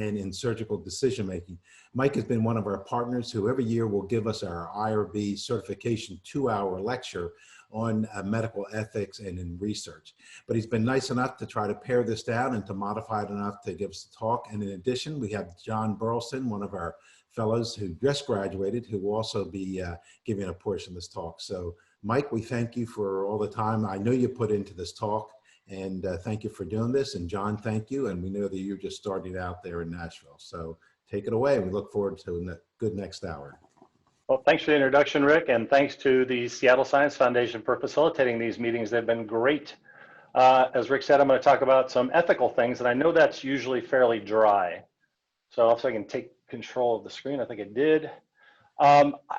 and in surgical decision making. Mike has been one of our partners who every year will give us our IRB certification 2-hour lecture on medical ethics and in research. But he's been nice enough to try to pare this down and to modify it enough to give us a talk. And in addition, we have John Burleson, one of our fellows who just graduated, who will also be giving a portion of this talk. So Mike, we thank you for all the time I know you put into this talk, and thank you for doing this. And John, thank you. And we know that you're just starting out there in Nashville. So take it away. We look forward to a good next hour. Well, thanks for the introduction, Rick, and thanks to the Seattle Science Foundation for facilitating these meetings. They've been great. As Rick said, I'm going to talk about some ethical things, and I know that's usually fairly dry. So if I can take control of the screen, I think it did.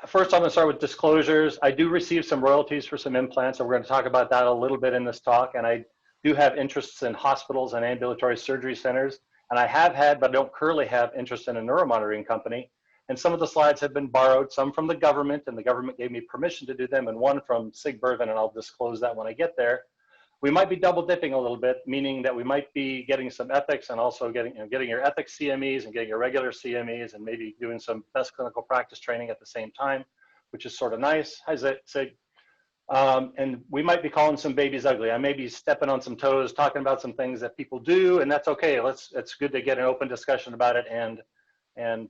First, I'm going to start with disclosures. I do receive some royalties for some implants, and we're going to talk about that a little bit in this talk. And I do have interests in hospitals and ambulatory surgery centers, and I have had, but don't currently have interest in a neuromonitoring company. And some of the slides have been borrowed, some from the government, and the government gave me permission to do them, and one from Sig Bervin, and I'll disclose that when I get there. We might be double dipping a little bit, meaning that we might be getting some ethics and also getting your ethics CMEs and getting your regular CMEs and maybe doing some best clinical practice training at the same time, which is sort of nice. Hi, Sig. And we might be calling some babies ugly. I may be stepping on some toes, talking about some things that people do, and that's okay. It's good to get an open discussion about it and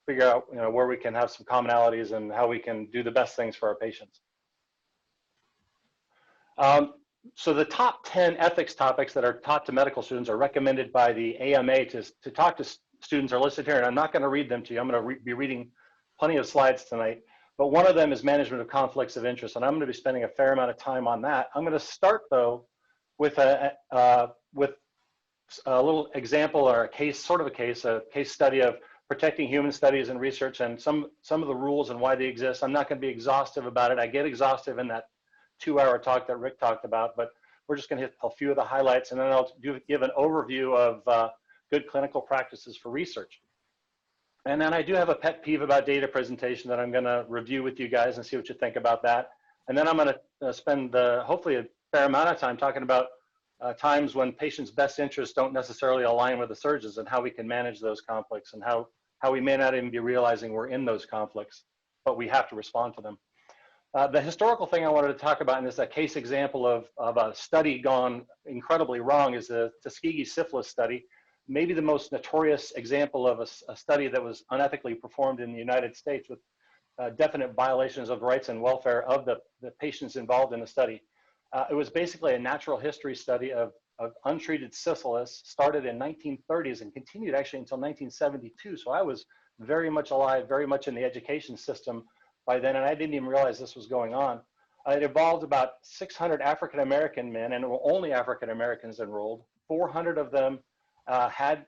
figure out where we can have some commonalities and how we can do the best things for our patients. So the top 10 ethics topics that are taught to medical students are recommended by the AMA to talk to students are listed here, and I'm not going to read them to you. I'm going to be reading plenty of slides tonight, but one of them is management of conflicts of interest, and I'm going to be spending a fair amount of time on that. I'm going to start though with a little example or a case study of protecting human studies and research and some of the rules and why they exist. I'm not going to be exhaustive about it. I get exhaustive in that 2-hour talk that Rick talked about, but we're just going to hit a few of the highlights, and then I'll give an overview of good clinical practices for research. And then I do have a pet peeve about data presentation that I'm going to review with you guys and see what you think about that. And then I'm going to spend hopefully a fair amount of time talking about times when patients' best interests don't necessarily align with the surgeons and how we can manage those conflicts and how we may not even be realizing we're in those conflicts, but we have to respond to them. The historical thing I wanted to talk about, and this is a case example of a study gone incredibly wrong, is the Tuskegee syphilis study. Maybe the most notorious example of a study that was unethically performed in the United States with definite violations of rights and welfare of the patients involved in the study. It was basically a natural history study of untreated syphilis, started in 1930s and continued actually until 1972. So I was very much alive, very much in the education system by then, and I didn't even realize this was going on. It involved about 600 African-American men, and only African-Americans enrolled. 400 of them had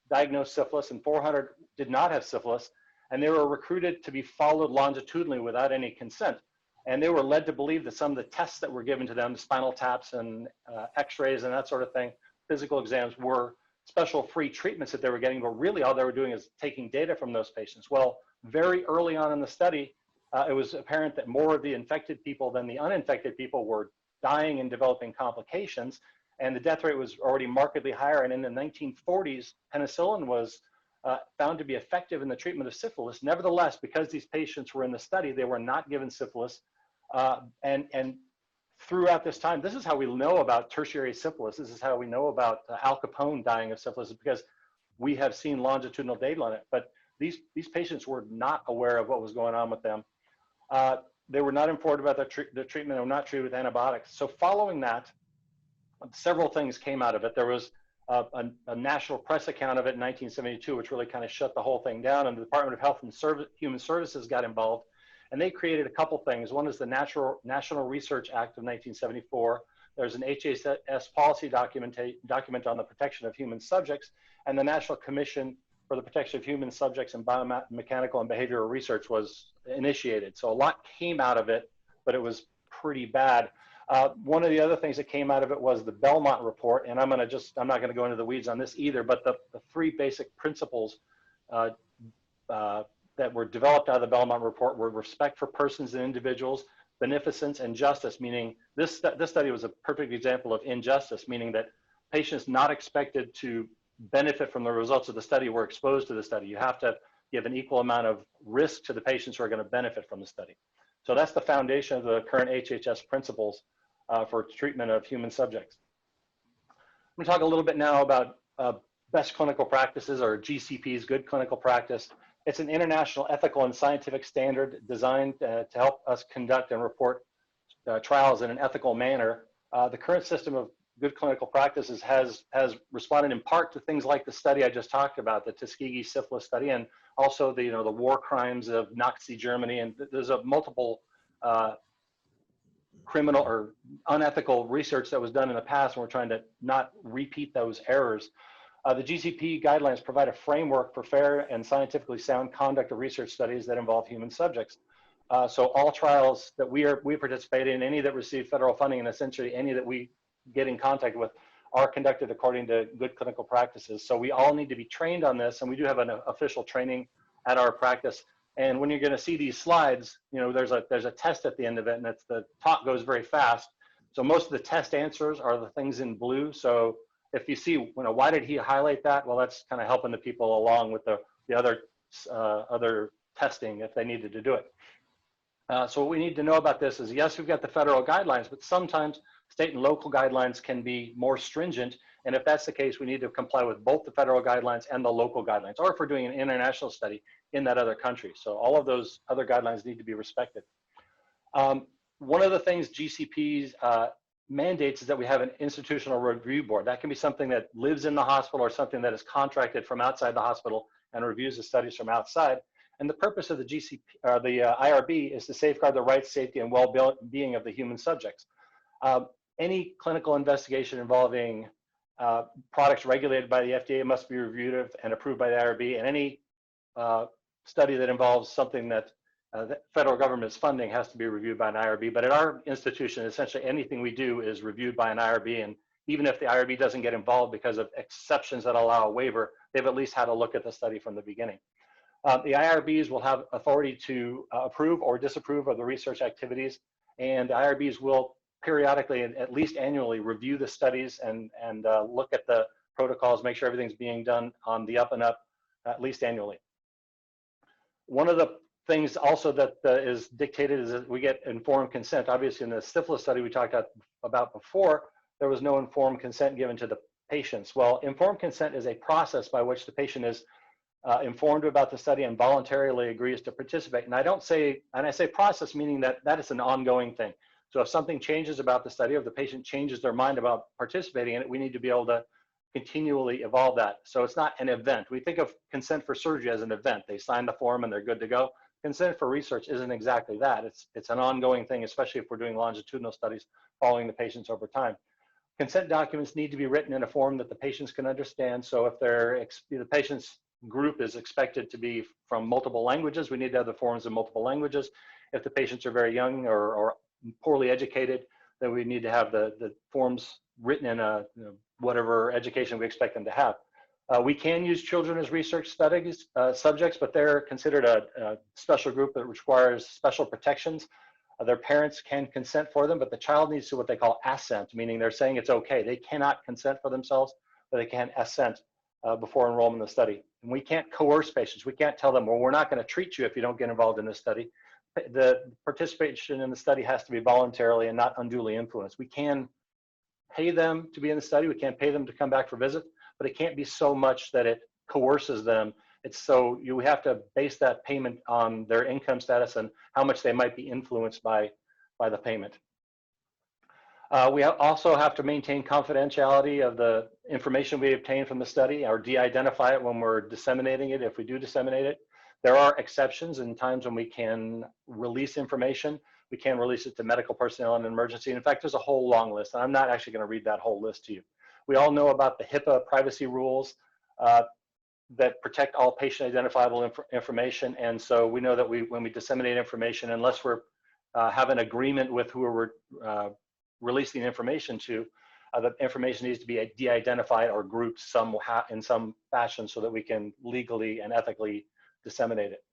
diagnosed syphilis, and 400 did not have syphilis, and they were recruited to be followed longitudinally without any consent. And they were led to believe that some of the tests that were given to them, spinal taps and x-rays and that sort of thing, physical exams, were special free treatments that they were getting, but really all they were doing is taking data from those patients. Well, very early on in the study, it was apparent that more of the infected people than the uninfected people were dying and developing complications, and the death rate was already markedly higher. And in the 1940s, penicillin was found to be effective in the treatment of syphilis. Nevertheless, because these patients were in the study, they were not given syphilis. And throughout this time, this is how we know about tertiary syphilis. This is how we know about Al Capone dying of syphilis, because we have seen longitudinal data on it. But these patients were not aware of what was going on with them. They were not informed about the treatment. They were not treated with antibiotics. So following that, several things came out of it. There was a national press account of it in 1972, which really kind of shut the whole thing down, and the Department of Health and Human Services got involved, and they created a couple things. One is the National Research Act of 1974. There's an HHS policy document on the protection of human subjects, and the National Commission for the Protection of Human Subjects in Biomechanical and Behavioral Research was initiated. So a lot came out of it, but it was pretty bad. One of the other things that came out of it was the Belmont report, and I'm not going to go into the weeds on this either, but the three basic principles that were developed out of the Belmont report were respect for persons and individuals, beneficence, and justice, meaning this study was a perfect example of injustice, meaning that patients not expected to benefit from the results of the study were exposed to the study. You have to give an equal amount of risk to the patients who are going to benefit from the study. So that's the foundation of the current HHS principles for treatment of human subjects. I'm going to talk a little bit now about best clinical practices, or GCP's, good clinical practice. It's an international ethical and scientific standard designed to help us conduct and report trials in an ethical manner. The current system of good clinical practices has responded in part to things like the study I just talked about, the Tuskegee syphilis study, and also the the war crimes of Nazi Germany. And there's a multiple criminal or unethical research that was done in the past, and we're trying to not repeat those errors. The GCP guidelines provide a framework for fair and scientifically sound conduct of research studies that involve human subjects. So all trials that we participate in, any that receive federal funding, and essentially any that we get in contact with, are conducted according to good clinical practices. So we all need to be trained on this, and we do have an official training at our practice. And when you're going to see these slides, there's a test at the end of it, and the talk goes very fast. So most of the test answers are the things in blue. So if you see, why did he highlight that? Well, that's kind of helping the people along with the other testing if they needed to do it. So what we need to know about this is, yes, we've got the federal guidelines, but sometimes state and local guidelines can be more stringent. And if that's the case, we need to comply with both the federal guidelines and the local guidelines, or if we're doing an international study in that other country. So all of those other guidelines need to be respected. One of the things GCP's mandates is that we have an institutional review board. That can be something that lives in the hospital or something that is contracted from outside the hospital and reviews the studies from outside. And the purpose of the IRB is to safeguard the rights, safety, and well-being of the human subjects. Any clinical investigation involving products regulated by the FDA must be reviewed and approved by the IRB, and any study that involves something that the federal government is funding has to be reviewed by an IRB. But at our institution, essentially anything we do is reviewed by an IRB, and even if the IRB doesn't get involved because of exceptions that allow a waiver, they've at least had a look at the study from the beginning. The IRBs will have authority to approve or disapprove of the research activities, and the IRBs will periodically, and at least annually, review the studies and look at the protocols, make sure everything's being done on the up and up, at least annually. One of the things also that is dictated is that we get informed consent. Obviously, in the syphilis study we talked about before, there was no informed consent given to the patients. Well, informed consent is a process by which the patient is informed about the study and voluntarily agrees to participate. And I say process, meaning that is an ongoing thing. So if something changes about the study, or if the patient changes their mind about participating in it, we need to be able to continually evolve that. So it's not an event. We think of consent for surgery as an event. They sign the form and they're good to go. Consent for research isn't exactly that. It's an ongoing thing, especially if we're doing longitudinal studies following the patients over time. Consent documents need to be written in a form that the patients can understand. So if the patient's group is expected to be from multiple languages, we need to have the forms in multiple languages. If the patients are very young or poorly educated, then we need to have the forms written in whatever education we expect them to have. We can use children as research studies subjects, but they're considered a special group that requires special protections. Their parents can consent for them, but the child needs to what they call assent, meaning they're saying it's okay. They cannot consent for themselves, but they can assent before enrollment in the study. And we can't coerce patients. We can't tell them, well, we're not going to treat you if you don't get involved in this study. The participation in the study has to be voluntarily and not unduly influenced. We can pay them to be in the study. We can't pay them to come back for visits, but it can't be so much that it coerces them. You have to base that payment on their income status and how much they might be influenced by the payment. We also have to maintain confidentiality of the information we obtain from the study, or de-identify it when we're disseminating it, if we do disseminate it. There are exceptions in times when we can release information. We can release it to medical personnel in an emergency. In fact, there's a whole long list, and I'm not actually going to read that whole list to you. We all know about the HIPAA privacy rules that protect all patient identifiable information, and so we know that when we disseminate information, unless we're have an agreement with who we're releasing information to, the information needs to be de-identified or grouped in some fashion so that we can legally and ethically disseminate it.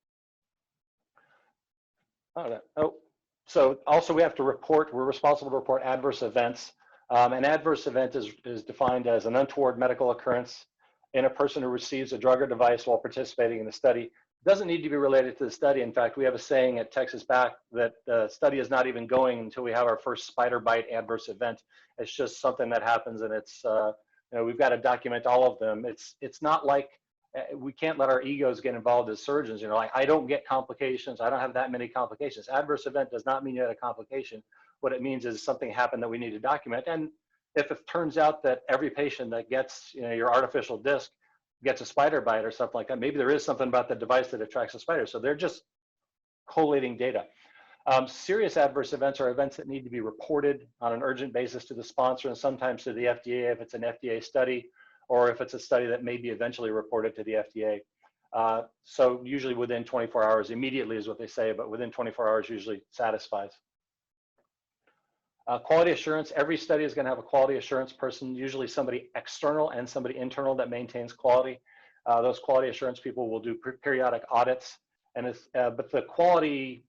So also we have to report, we're responsible to report adverse events. An adverse event is defined as an untoward medical occurrence in a person who receives a drug or device while participating in the study. It doesn't need to be related to the study. In fact, we have a saying at Texas Back that the study is not even going until we have our first spider bite adverse event. It's just something that happens, and it's, we've got to document all of them. It's not like, we can't let our egos get involved as surgeons. Like, I don't get complications. I don't have that many complications. Adverse event does not mean you had a complication. What it means is something happened that we need to document. And if it turns out that every patient that gets, your artificial disc gets a spider bite or something like that, maybe there is something about the device that attracts a spider. So they're just collating data. Serious adverse events are events that need to be reported on an urgent basis to the sponsor and sometimes to the FDA if it's an FDA study, or if it's a study that may be eventually reported to the FDA. So usually within 24 hours, immediately is what they say, but within 24 hours usually satisfies. Quality assurance, every study is going to have a quality assurance person, usually somebody external and somebody internal that maintains quality. Those quality assurance people will do periodic audits, and but the quality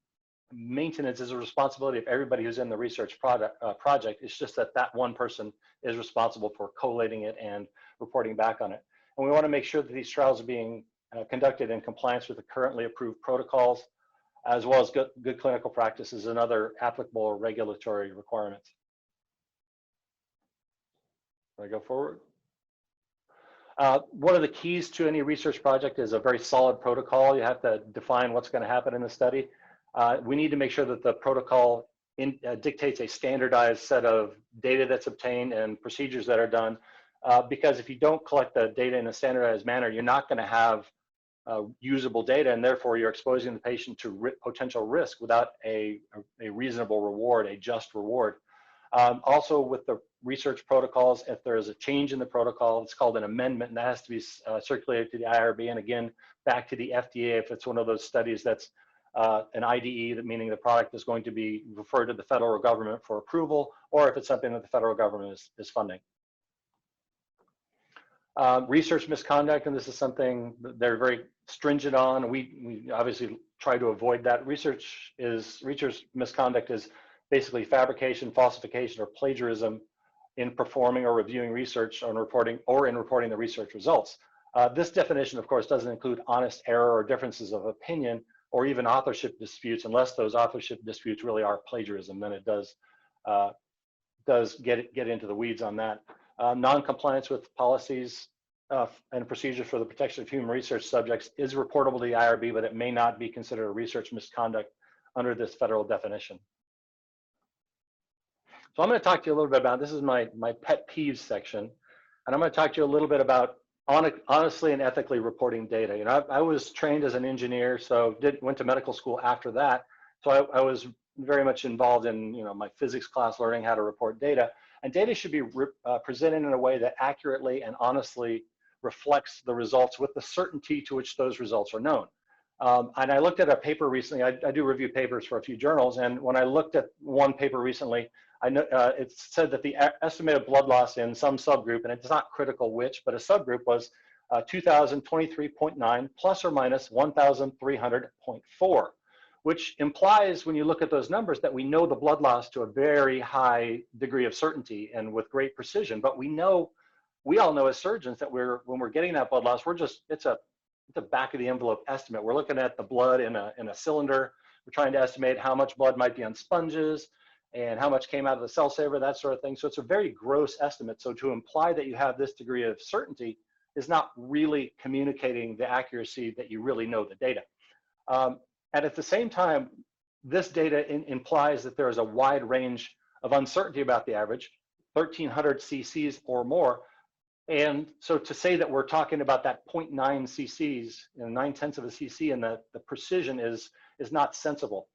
maintenance is a responsibility of everybody who's in the research project. It's just that that one person is responsible for collating it and reporting back on it. And we want to make sure that these trials are being conducted in compliance with the currently approved protocols, as well as good clinical practices and other applicable regulatory requirements. Can I go forward? One of the keys to any research project is a very solid protocol. You have to define what's going to happen in the study. We need to make sure that the protocol dictates a standardized set of data that's obtained and procedures that are done. Because if you don't collect the data in a standardized manner, you're not going to have usable data, and therefore you're exposing the patient to potential risk without a reasonable reward, a just reward. Also with the research protocols, if there is a change in the protocol, it's called an amendment, and that has to be circulated to the IRB, and again, back to the FDA if it's one of those studies that's an IDE, that meaning the product is going to be referred to the federal government for approval, or if it's something that the federal government is funding. Research misconduct, and this is something that they're very stringent on. We obviously try to avoid that. Research misconduct is basically fabrication, falsification, or plagiarism in performing or reviewing research on reporting the research results. This definition, of course, doesn't include honest error or differences of opinion or even authorship disputes, unless those authorship disputes really are plagiarism. Then it does get into the weeds on that. Non-compliance with policies and procedures for the protection of human research subjects is reportable to the IRB, but it may not be considered a research misconduct under this federal definition. So I'm going to talk to you a little bit about, this is my pet peeves section, and I'm going to talk to you a little bit about honestly and ethically reporting data. I was trained as an engineer, so went to medical school after that. So I was very much involved in my physics class, learning how to report data. And data should be presented in a way that accurately and honestly reflects the results with the certainty to which those results are known. And I looked at a paper recently. I do review papers for a few journals, and when I looked at one paper recently, I know it said that the estimated blood loss in some subgroup, and it's not critical which, but a subgroup was 2,023.9 plus or minus 1,300.4. which implies, when you look at those numbers, that we know the blood loss to a very high degree of certainty and with great precision. But we all know as surgeons that when we're getting that blood loss, it's a back of the envelope estimate. We're looking at the blood in a cylinder. We're trying to estimate how much blood might be on sponges and how much came out of the cell saver, that sort of thing. So it's a very gross estimate. So to imply that you have this degree of certainty is not really communicating the accuracy that you really know the data. And at the same time, this data implies that there is a wide range of uncertainty about the average, 1,300 cc's or more. And so to say that we're talking about that 0.9 cc's, 9/10 of a cc, and the precision is not sensible.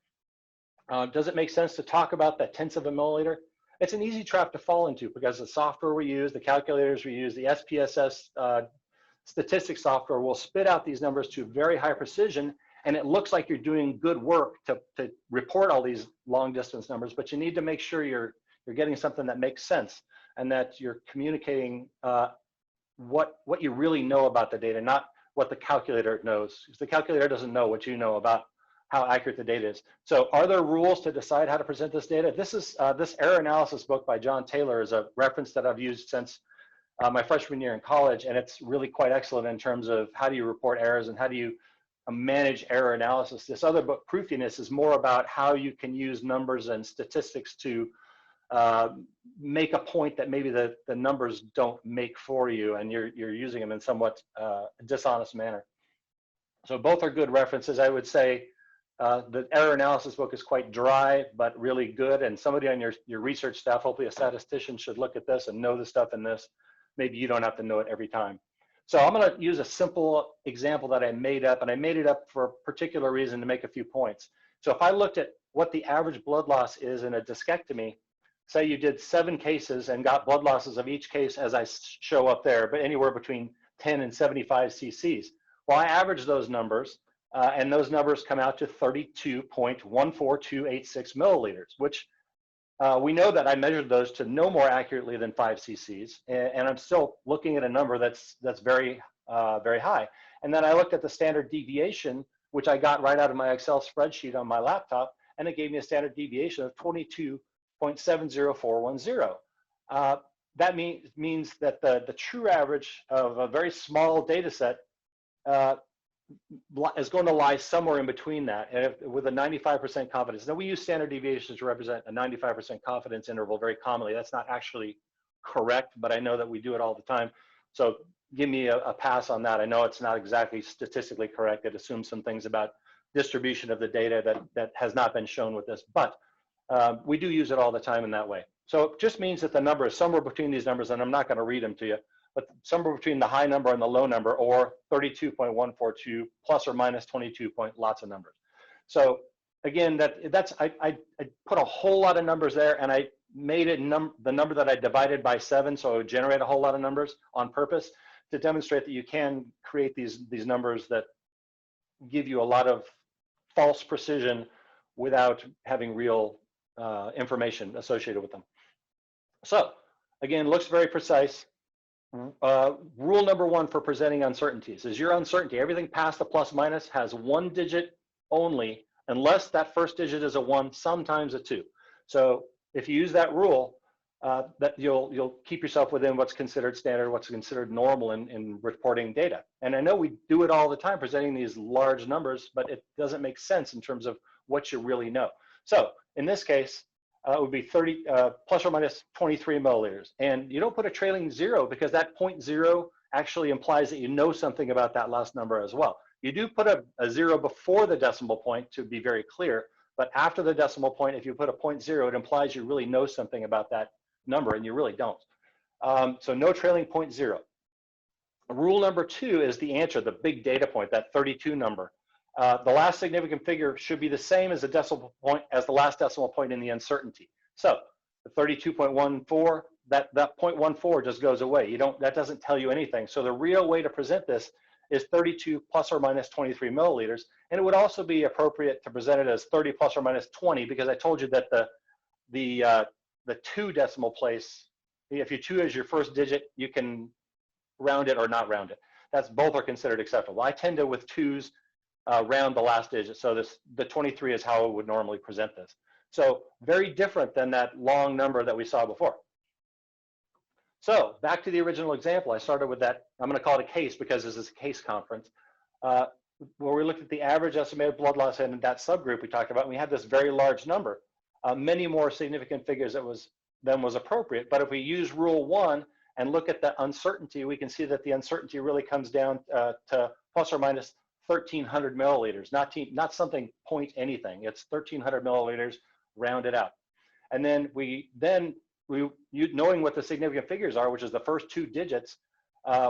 Does it make sense to talk about the tenths of a milliliter? It's an easy trap to fall into because the software we use, the calculators we use, the SPSS statistics software will spit out these numbers to very high precision, and it looks like you're doing good work to report all these long distance numbers, but you need to make sure you're getting something that makes sense and that you're communicating what you really know about the data, not what the calculator knows. Because the calculator doesn't know what you know about how accurate the data is. So are there rules to decide how to present this data? This error analysis book by John Taylor is a reference that I've used since my freshman year in college, and it's really quite excellent in terms of how do you report errors and how do you manage error analysis. This other book, Proofiness, is more about how you can use numbers and statistics to make a point that maybe the numbers don't make for you, and you're using them in somewhat dishonest manner. So both are good references. I would say the error analysis book is quite dry, but really good. And somebody on your research staff, hopefully a statistician, should look at this and know the stuff in this. Maybe you don't have to know it every time. So I'm going to use a simple example that I made up, and I made it up for a particular reason to make a few points. So if I looked at what the average blood loss is in a discectomy, say you did 7 cases and got blood losses of each case as I show up there, but anywhere between 10 and 75 cc's. Well, I average those numbers, and those numbers come out to 32.14286 milliliters, which we know that I measured those to no more accurately than 5 cc's, and I'm still looking at a number that's very, very high. And then I looked at the standard deviation, which I got right out of my Excel spreadsheet on my laptop, and it gave me a standard deviation of 22.70410. That means that the true average of a very small data set is going to lie somewhere in between that, and with a 95% confidence. Now, we use standard deviations to represent a 95% confidence interval very commonly. That's not actually correct, but I know that we do it all the time. So give me a pass on that. I know it's not exactly statistically correct. It assumes some things about distribution of the data that has not been shown with this, but we do use it all the time in that way. So it just means that the number is somewhere between these numbers, and I'm not going to read them to you, but somewhere between the high number and the low number, or 32.142 plus or minus 22 point lots of numbers. So again, I put a whole lot of numbers there, and I made it the number that I divided by 7, so it would generate a whole lot of numbers on purpose to demonstrate that you can create these numbers that give you a lot of false precision without having real information associated with them. So again, looks very precise. Rule number 1 for presenting uncertainties is your uncertainty. Everything past the plus minus has 1 digit only, unless that first digit is a 1, sometimes a 2. So if you use that rule, that you'll keep yourself within what's considered standard, what's considered normal in reporting data. And I know we do it all the time, presenting these large numbers, but it doesn't make sense in terms of what you really know. So in this case, it would be 30 plus or minus 23 milliliters. And you don't put a trailing 0 because that 0.0 actually implies that you know something about that last number as well. You do put a 0 before the decimal point to be very clear, but after the decimal point, if you put a 0.0, it implies you really know something about that number, and you really don't. So no trailing 0.0. Rule number 2 is the answer, the big data point, that 32 number. The last significant figure should be the same as the decimal point as the last decimal point in the uncertainty. So the 32.14, that 0.14 just goes away. That doesn't tell you anything. So the real way to present this is 32 plus or minus 23 milliliters. And it would also be appropriate to present it as 30 plus or minus 20, because I told you that the 2 decimal place, if you 2 as your first digit, you can round it or not round it. Both are considered acceptable. I tend to, with 2s, round the last digit. So the 23 is how I would normally present this. So very different than that long number that we saw before. So back to the original example, I started with that. I'm going to call it a case because this is a case conference, where we looked at the average estimated blood loss in that subgroup we talked about, and we had this very large number, many more significant figures than was appropriate. But if we use rule 1 and look at the uncertainty, we can see that the uncertainty really comes down to plus or minus 1,300 milliliters, not something point anything. It's 1,300 milliliters rounded out. And then knowing what the significant figures are, which is the first 2 digits,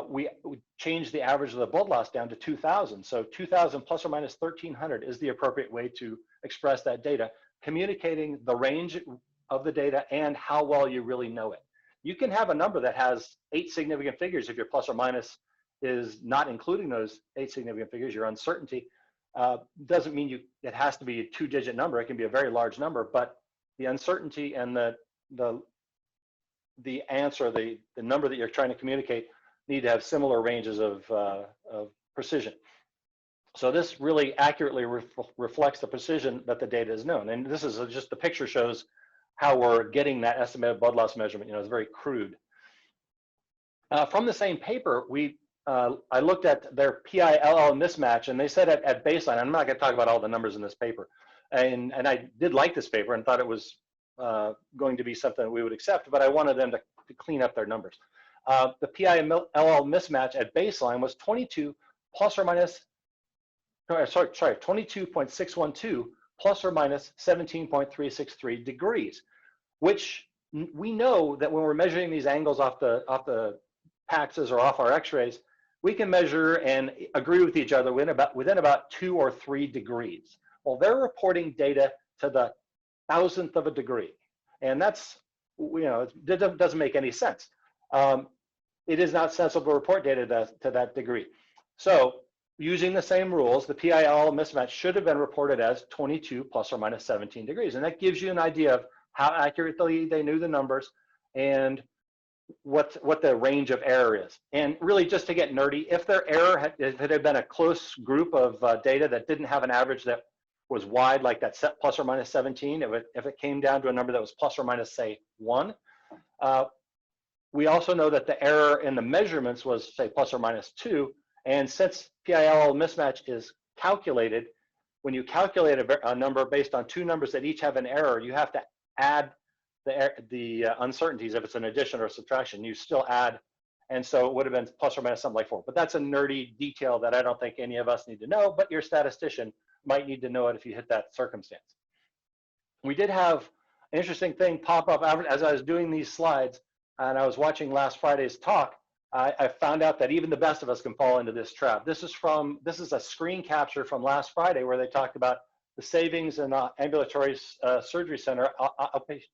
we change the average of the blood loss down to 2,000. So 2,000 plus or minus 1,300 is the appropriate way to express that data, communicating the range of the data and how well you really know it. You can have a number that has 8 significant figures if your plus or minus is not including those 8 significant figures. Your uncertainty doesn't mean it has to be a 2-digit number. It can be a very large number, but the uncertainty and the answer, the number that you're trying to communicate, need to have similar ranges of precision. So this really accurately reflects the precision that the data is known. And this is just the picture shows how we're getting that estimated blood loss measurement. It's very crude. From the same paper, I looked at their PILL mismatch, and they said at baseline, I'm not going to talk about all the numbers in this paper, and I did like this paper and thought it was going to be something that we would accept, but I wanted them to clean up their numbers. The PILL mismatch at baseline was 22 plus or minus, sorry, 22.612 plus or minus 17.363 degrees, which we know that when we're measuring these angles off the PAXs or off our x-rays, we can measure and agree with each other within about 2 or 3 degrees. Well, they're reporting data to the thousandth of a degree. And that's, it doesn't make any sense. It is not sensible to report data to that degree. So using the same rules, the PIL mismatch should have been reported as 22 plus or minus 17 degrees. And that gives you an idea of how accurately they knew the numbers and what the range of error is. And really, just to get nerdy, if their error if it had been a close group of data that didn't have an average that was wide, like that plus or minus 17, if it came down to a number that was plus or minus, say, 1, we also know that the error in the measurements was, say, plus or minus 2. And since PIL mismatch is calculated, when you calculate a number based on 2 numbers that each have an error, you have to add the uncertainties. If it's an addition or subtraction, you still add. And so it would have been plus or minus something like 4. But that's a nerdy detail that I don't think any of us need to know, but your statistician might need to know it if you hit that circumstance. We did have an interesting thing pop up as I was doing these slides, and I was watching last Friday's talk. I found out that even the best of us can fall into this trap. This is a screen capture from last Friday where they talked about the savings in ambulatory surgery center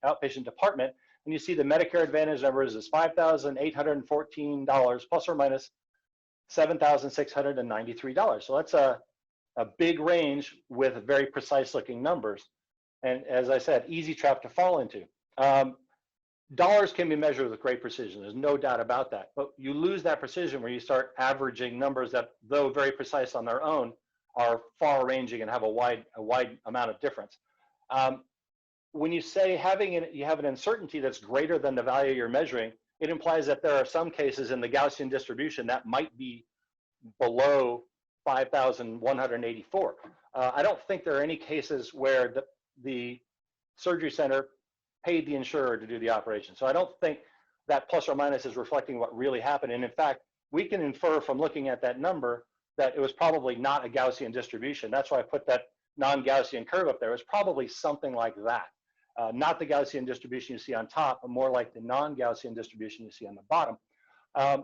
outpatient department, and you see the Medicare Advantage numbers is $5,814 plus or minus $7,693. So that's a big range with very precise looking numbers. And as I said, easy trap to fall into. Dollars can be measured with great precision. There's no doubt about that. But you lose that precision where you start averaging numbers that, though very precise on their own, are far ranging and have a wide amount of difference. When you say you have an uncertainty that's greater than the value you're measuring, it implies that there are some cases in the Gaussian distribution that might be below 5,184. I don't think there are any cases where the surgery center paid the insurer to do the operation. So I don't think that plus or minus is reflecting what really happened. And in fact, we can infer from looking at that number that it was probably not a Gaussian distribution. That's why I put that non-Gaussian curve up there. It's probably something like that. Not the Gaussian distribution you see on top, but more like the non-Gaussian distribution you see on the bottom.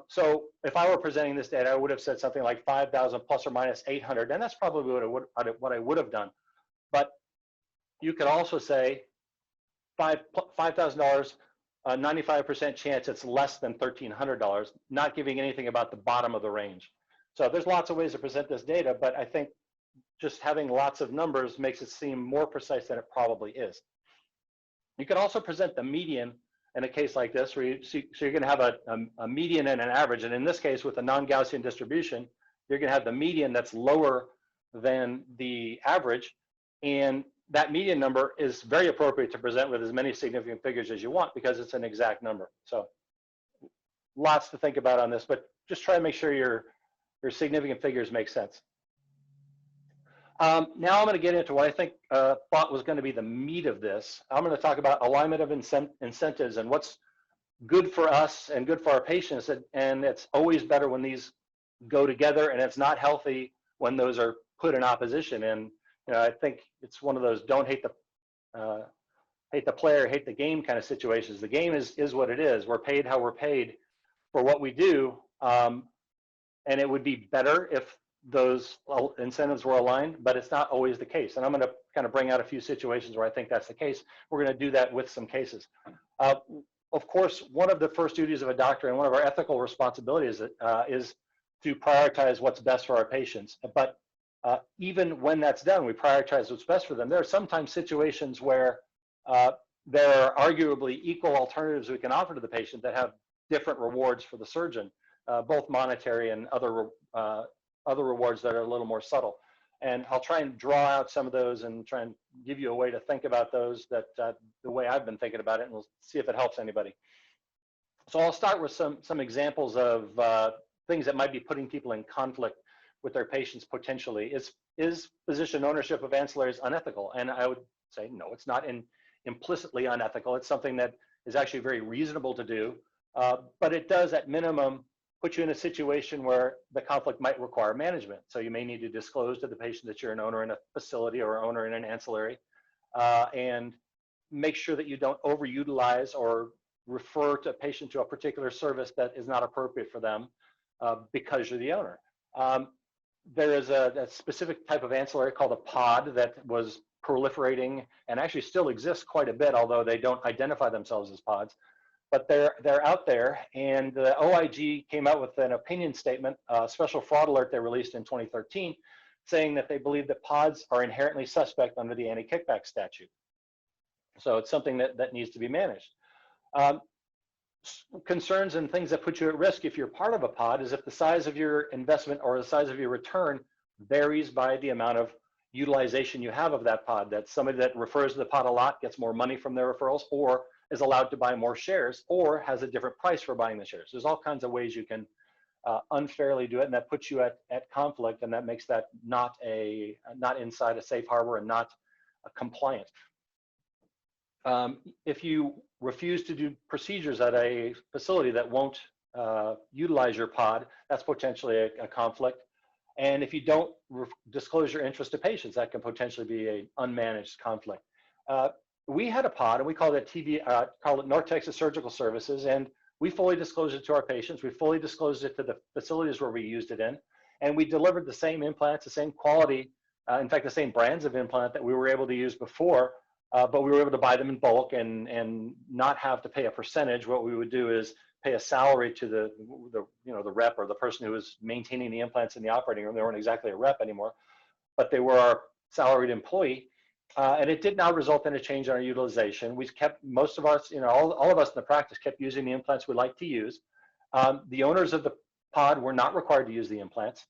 So if I were presenting this data, I would have said something like 5,000 plus or minus 800, and that's probably what I would have done. But you could also say $5,000, 95% chance it's less than $1,300, not giving anything about the bottom of the range. So there's lots of ways to present this data, but I think just having lots of numbers makes it seem more precise than it probably is. You can also present the median in a case like this, where so you're going to have a median and an average. And in this case, with a non-Gaussian distribution, you're going to have the median that's lower than the average. And that median number is very appropriate to present with as many significant figures as you want because it's an exact number. So lots to think about on this, but just try to make sure your significant figures make sense. Now I'm going to get into what I think thought was going to be the meat of this. I'm going to talk about alignment of incentives and what's good for us and good for our patients. And it's always better when these go together, and it's not healthy when those are put in opposition. And I think it's one of those don't hate the player, hate the game kind of situations. The game is what it is. We're paid how we're paid for what we do, and it would be better if those incentives were aligned, but it's not always the case. And I'm going to kind of bring out a few situations where I think that's the case. We're going to do that with some cases. Of course, one of the first duties of a doctor and one of our ethical responsibilities is to prioritize what's best for our patients. But even when that's done, we prioritize what's best for them. There are sometimes situations where there are arguably equal alternatives we can offer to the patient that have different rewards for the surgeon, both monetary and other rewards that are a little more subtle. And I'll try and draw out some of those and try and give you a way to think about those that the way I've been thinking about it, and we'll see if it helps anybody. So I'll start with some examples of things that might be putting people in conflict with their patients potentially. Is physician ownership of ancillaries unethical? And I would say, no, it's not implicitly unethical. It's something that is actually very reasonable to do, but it does at minimum put you in a situation where the conflict might require management. So you may need to disclose to the patient that you're an owner in a facility or owner in an ancillary, and make sure that you don't overutilize or refer to a patient to a particular service that is not appropriate for them because you're the owner. There is a specific type of ancillary called a pod that was proliferating and actually still exists quite a bit, although they don't identify themselves as pods. But they're out there, and the OIG came out with an opinion statement, a special fraud alert they released in 2013, saying that they believe that pods are inherently suspect under the anti-kickback statute. So it's something that needs to be managed. Concerns and things that put you at risk if you're part of a pod is if the size of your investment or the size of your return varies by the amount of utilization you have of that pod. That somebody that refers to the pod a lot gets more money from their referrals, or is allowed to buy more shares, or has a different price for buying the shares. There's all kinds of ways you can unfairly do it, and that puts you at conflict, and that makes that not inside a safe harbor and not compliant. If you refuse to do procedures at a facility that won't utilize your pod, that's potentially a conflict. And if you don't disclose your interest to patients, that can potentially be an unmanaged conflict. We had a pod, and we called it called it North Texas Surgical Services, and we fully disclosed it to our patients. We fully disclosed it to the facilities where we used it in, and we delivered the same implants, the same quality, in fact, the same brands of implant that we were able to use before, but we were able to buy them in bulk and not have to pay a percentage. What we would do is pay a salary to the rep or the person who was maintaining the implants in the operating room. They weren't exactly a rep anymore, but they were our salaried employee. And it did not result in a change in our utilization. We kept, most of us, all of us in the practice kept using the implants we like to use. The owners of the pod were not required to use the implants.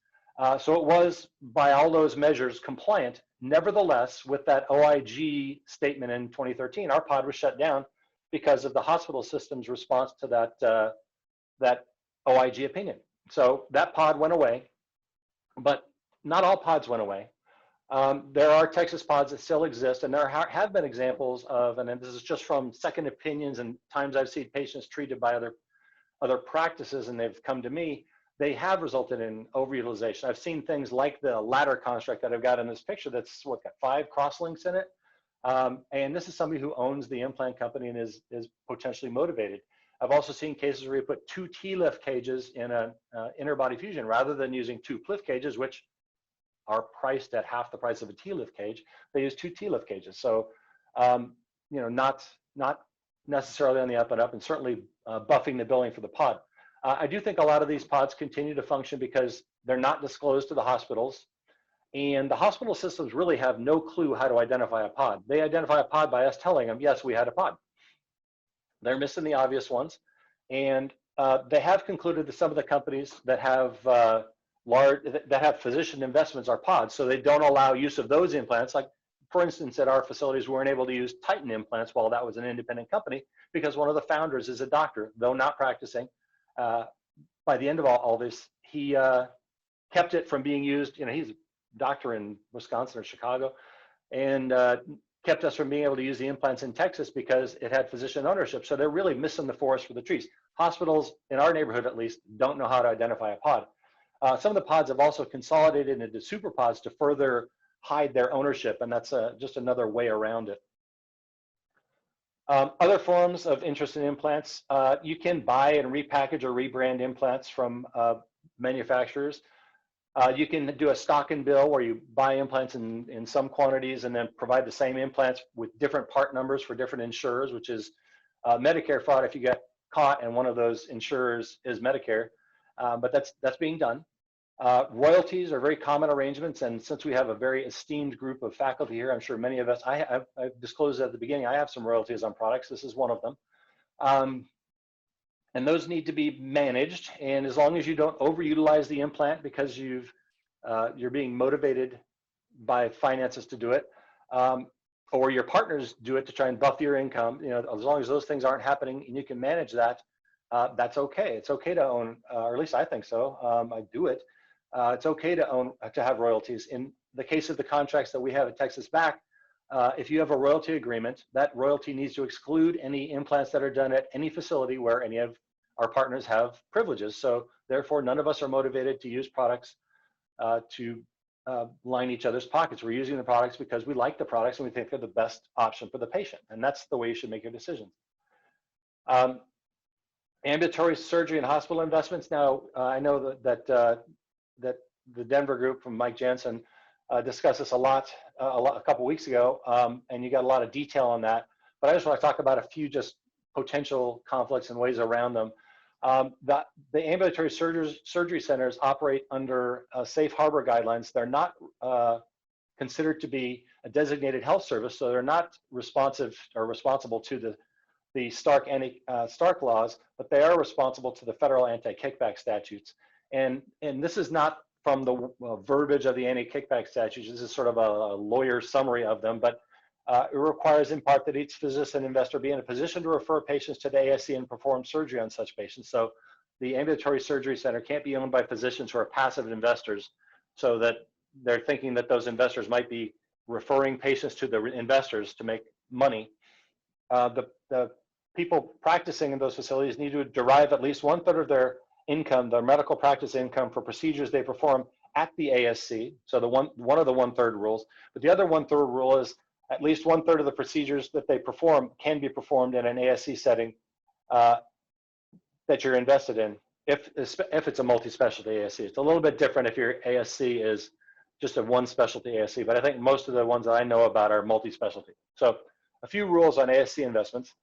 So it was, by all those measures, compliant. Nevertheless, with that OIG statement in 2013, our pod was shut down because of the hospital system's response to that OIG opinion. So that pod went away, but not all pods went away. There are Texas pods that still exist, and there have been examples of, and this is just from second opinions and times I've seen patients treated by other practices, and they've come to me, they have resulted in overutilization. I've seen things like the ladder construct that I've got in this picture that's got 5 crosslinks in it. And this is somebody who owns the implant company and is potentially motivated. I've also seen cases where you put 2 T-lift cages in an interbody fusion rather than using 2 PLIF cages, which are priced at half the price of a T-lift cage. They use 2 T-lift cages. So, not necessarily on the up and up, and certainly buffing the billing for the pod. I do think a lot of these pods continue to function because they're not disclosed to the hospitals, and the hospital systems really have no clue how to identify a pod. They identify a pod by us telling them, yes, we had a pod. They're missing the obvious ones, and they have concluded that some of the companies that have physician investments are pods, so they don't allow use of those implants. Like, for instance, at our facilities, we weren't able to use Titan implants while that was an independent company because one of the founders is a doctor, though not practicing. By the end of all this, he kept it from being used. He's a doctor in Wisconsin or Chicago, and kept us from being able to use the implants in Texas because it had physician ownership. So they're really missing the forest for the trees. Hospitals, in our neighborhood at least, don't know how to identify a pod. Some of the pods have also consolidated into super pods to further hide their ownership, and that's just another way around it. Other forms of interest in implants, you can buy and repackage or rebrand implants from manufacturers. You can do a stock and bill where you buy implants in some quantities and then provide the same implants with different part numbers for different insurers, which is Medicare fraud if you get caught and one of those insurers is Medicare. But that's being done. Royalties are very common arrangements, and since we have a very esteemed group of faculty here, I'm sure many of us, I've disclosed at the beginning, I have some royalties on products. This is one of them. And those need to be managed, and as long as you don't overutilize the implant because you're being motivated by finances to do it, or your partners do it to try and buff your income, as long as those things aren't happening and you can manage that, that's okay. It's okay to own, or at least I think so. I do it. It's okay to have royalties. In the case of the contracts that we have at Texas Back, if you have a royalty agreement, that royalty needs to exclude any implants that are done at any facility where any of our partners have privileges. So therefore, none of us are motivated to use products to line each other's pockets. We're using the products because we like the products and we think they're the best option for the patient. And that's the way you should make your decisions. Ambulatory surgery and hospital investments. Now, I know that the Denver group from Mike Jensen discussed this a couple weeks ago, and you got a lot of detail on that. But I just want to talk about a few just potential conflicts and ways around them. The ambulatory surgery centers operate under safe harbor guidelines. They're not considered to be a designated health service, so they're not responsible to the Stark laws, but they are responsible to the federal anti-kickback statutes. And this is not from the verbiage of the anti-kickback statutes. This is sort of a lawyer summary of them, but it requires in part that each physician investor be in a position to refer patients to the ASC and perform surgery on such patients. So the ambulatory surgery center can't be owned by physicians who are passive investors, so that they're thinking that those investors might be referring patients to the investors to make money. The people practicing in those facilities need to derive at least 1/3 of their income, their medical practice income, for procedures they perform at the ASC. So one of the 1/3 rules, but the other 1/3 rule is at least 1/3 of the procedures that they perform can be performed in an ASC setting that you're invested in, if it's a multi-specialty ASC. It's a little bit different if your ASC is just a one specialty ASC, but I think most of the ones that I know about are multi-specialty. So a few rules on ASC investments.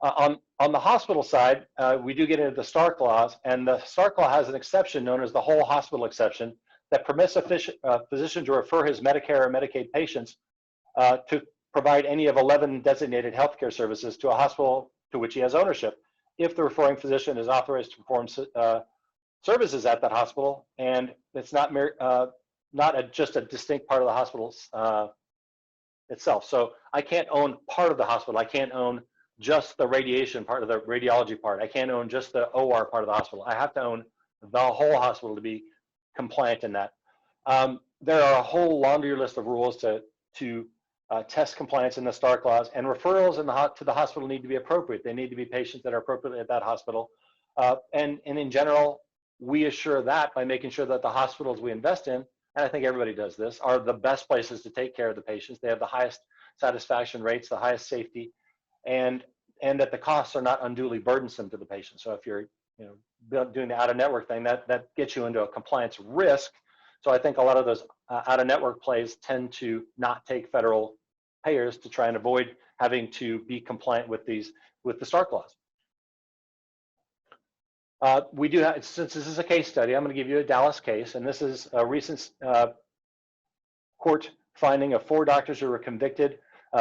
On the hospital side, we do get into the Stark laws, and the Stark law has an exception known as the whole hospital exception that permits a physician to refer his Medicare or Medicaid patients to provide any of 11 designated healthcare services to a hospital to which he has ownership, if the referring physician is authorized to perform services at that hospital, and it's not just a distinct part of the hospital itself. So I can't own part of the hospital. I can't own just the radiation part of the radiology part. I can't own just the OR part of the hospital. I have to own the whole hospital to be compliant in that. There are a whole laundry list of rules to test compliance in the Stark laws, and referrals to the hospital need to be appropriate. They need to be patients that are appropriately at that hospital. And in general, we assure that by making sure that the hospitals we invest in, and I think everybody does this, are the best places to take care of the patients. They have the highest satisfaction rates, the highest safety, and that the costs are not unduly burdensome to the patient. So if you're doing the out-of-network thing, that gets you into a compliance risk. So I think a lot of those out-of-network plays tend to not take federal payers to try and avoid having to be compliant with the Stark laws. We do have, since this is a case study, I'm going to give you a Dallas case, and this is a recent court finding of 4 doctors who were convicted,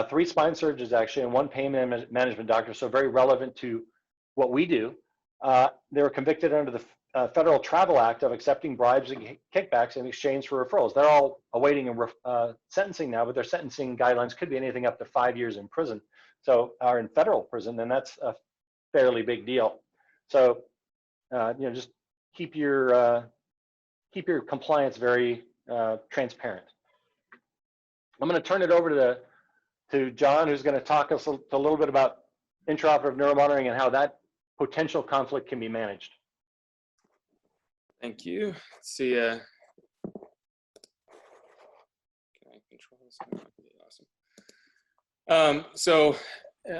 3 spine surgeons actually, and 1 pain management doctor, so very relevant to what we do. They were convicted under the Federal Travel Act of accepting bribes and kickbacks in exchange for referrals. They're all awaiting sentencing now, but their sentencing guidelines could be anything up to 5 years in prison. So are in federal prison, and that's a fairly big deal. So just keep your compliance very transparent. I'm going to turn it over to John, who's going to talk us a little bit about intraoperative neuromonitoring and how that potential conflict can be managed. Thank you. Let's see. Can I control this? Awesome. So,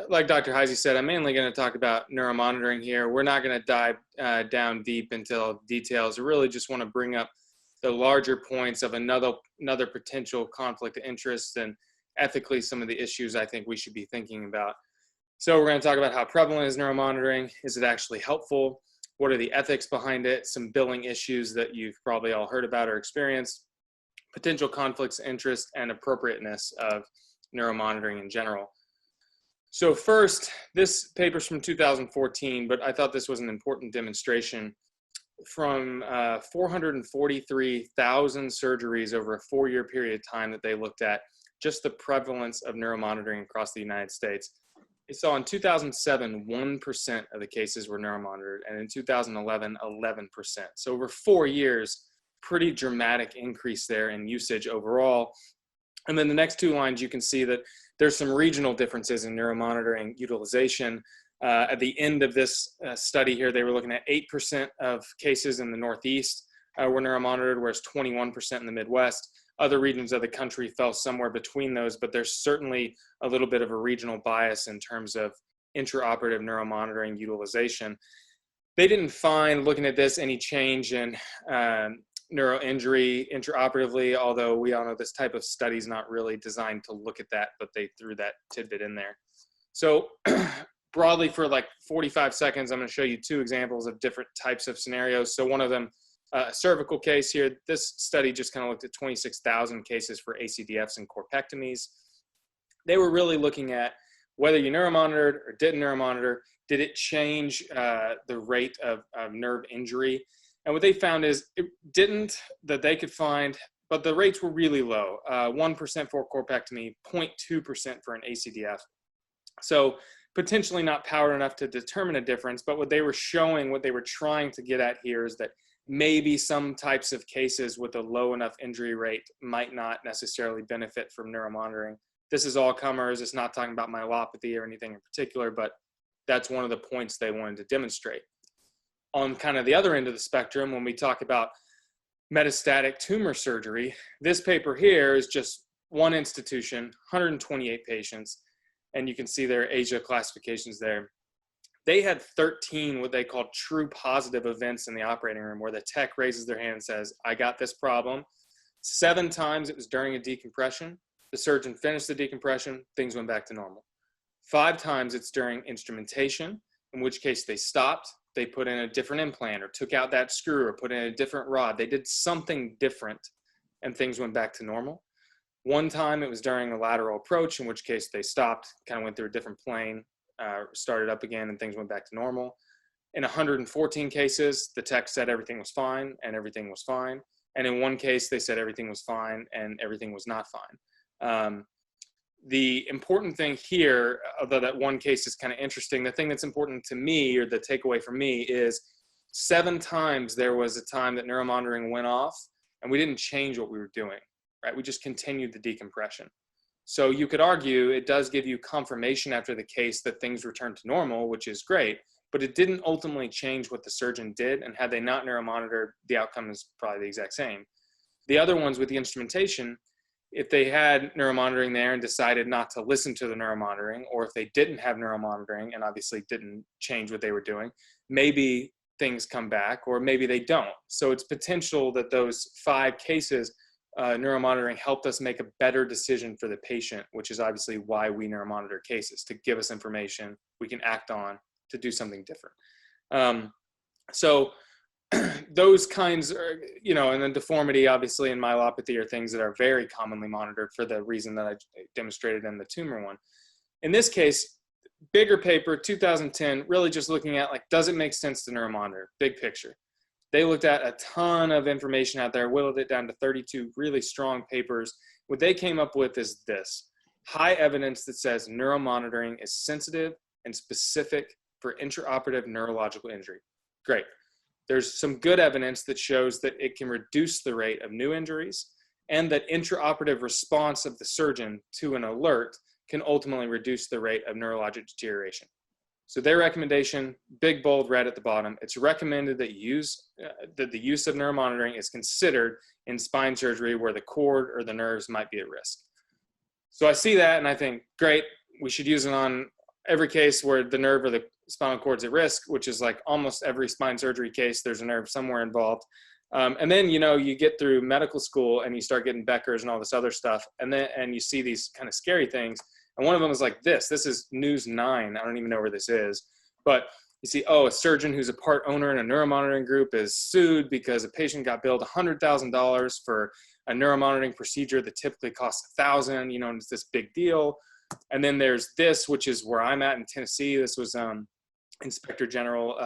like Dr. Hisey said, I'm mainly going to talk about neuromonitoring here. We're not going to dive down deep into details. I really just want to bring up the larger points of another potential conflict of interest and ethically some of the issues I think we should be thinking about. So we're going to talk about how prevalent is neuromonitoring. Is it actually helpful? What are the ethics behind it? Some billing issues that you've probably all heard about or experienced, potential conflicts of interest, and appropriateness of neuromonitoring in general. So first, this paper's from 2014, but I thought this was an important demonstration. From 443,000 surgeries over a 4-year period of time that they looked at, just the prevalence of neuromonitoring across the United States. So in 2007, 1% of the cases were neuromonitored, and in 2011, 11%. So over 4 years, pretty dramatic increase there in usage overall. And then the next two lines, you can see that there's some regional differences in neuromonitoring utilization. At the end of this study here, they were looking at 8% of cases in the Northeast were neuromonitored, whereas 21% in the Midwest. Other regions of the country fell somewhere between those, but there's certainly a little bit of a regional bias in terms of intraoperative neuromonitoring utilization. They didn't find, looking at this, any change in neuroinjury intraoperatively, although we all know this type of study is not really designed to look at that, but they threw that tidbit in there. So broadly, for like 45 seconds, I'm going to show you two examples of different types of scenarios. So one of them, a cervical case here. This study just kind of looked at 26,000 cases for ACDFs and corpectomies. They were really looking at whether you neuromonitored or didn't neuromonitor, did it change the rate of nerve injury? And what they found is it didn't, that they could find, but the rates were really low. 1% for corpectomy, 0.2% for an ACDF. So potentially not powered enough to determine a difference, but what they were showing, what they were trying to get at here is that maybe some types of cases with a low enough injury rate might not necessarily benefit from neuromonitoring. This is all comers. It's not talking about myelopathy or anything in particular, but that's one of the points they wanted to demonstrate. On kind of the other end of the spectrum, when we talk about metastatic tumor surgery, this paper here is just one institution, 128 patients, and you can see their Asia classifications there. They had 13 what they call true positive events in the operating room where the tech raises their hand and says, I got this problem. 7 times it was during a decompression. The surgeon finished the decompression, things went back to normal. 5 times it's during instrumentation, in which case they stopped, they put in a different implant or took out that screw or put in a different rod. They did something different and things went back to normal. 1 time it was during a lateral approach, in which case they stopped, kind of went through a different plane, started up again and things went back to normal. In 114 cases, the tech said everything was fine and everything was fine. And in 1 case, they said everything was fine and everything was not fine. The important thing here, although that 1 case is kind of interesting, the thing that's important to me, or the takeaway for me, is 7 times there was a time that neuromonitoring went off and we didn't change what we were doing, right? We just continued the decompression. So you could argue it does give you confirmation after the case that things returned to normal, which is great, but it didn't ultimately change what the surgeon did. And had they not neuromonitored, the outcome is probably the exact same. The other ones with the instrumentation, if they had neuromonitoring there and decided not to listen to the neuromonitoring, or if they didn't have neuromonitoring and obviously didn't change what they were doing, maybe things come back or maybe they don't. So it's potential that those 5 cases, neuromonitoring helped us make a better decision for the patient, which is obviously why we neuromonitor cases, to give us information we can act on to do something different. So those kinds are, and then deformity, obviously, and myelopathy are things that are very commonly monitored for the reason that I demonstrated in the tumor one. In this case, bigger paper, 2010, really just looking at, like, does it make sense to neuromonitor? Big picture. They looked at a ton of information out there, whittled it down to 32 really strong papers. What they came up with is this: high evidence that says neuromonitoring is sensitive and specific for intraoperative neurological injury. Great. There's some good evidence that shows that it can reduce the rate of new injuries and that intraoperative response of the surgeon to an alert can ultimately reduce the rate of neurologic deterioration. So their recommendation, big bold red at the bottom, it's recommended that the use of neuromonitoring is considered in spine surgery where the cord or the nerves might be at risk. So I see that and I think, great, we should use it on every case where the nerve or the spinal cord's at risk, which is like almost every spine surgery case, there's a nerve somewhere involved. And then, you get through medical school and you start getting Beckers and all this other stuff. And you see these kind of scary things. And one of them is like this is News 9. I don't even know where this is, but you see, a surgeon who's a part owner in a neuromonitoring group is sued because a patient got billed $100,000 for a neuromonitoring procedure that typically costs $1,000, and it's this big deal. And then there's this, which is where I'm at in Tennessee. This was Inspector General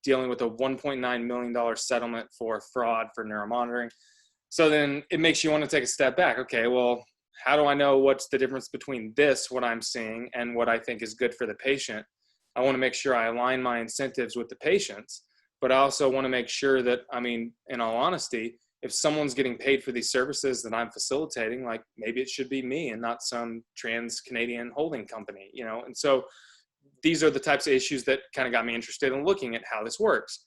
dealing with a $1.9 million settlement for fraud for neuromonitoring. So then it makes you want to take a step back. Okay, well, how do I know what's the difference between this, what I'm seeing, and what I think is good for the patient? I want to make sure I align my incentives with the patients, but I also want to make sure that, I mean, in all honesty, if someone's getting paid for these services that I'm facilitating, like maybe it should be me and not some trans-Canadian holding company, you know? And so these are the types of issues that kind of got me interested in looking at how this works.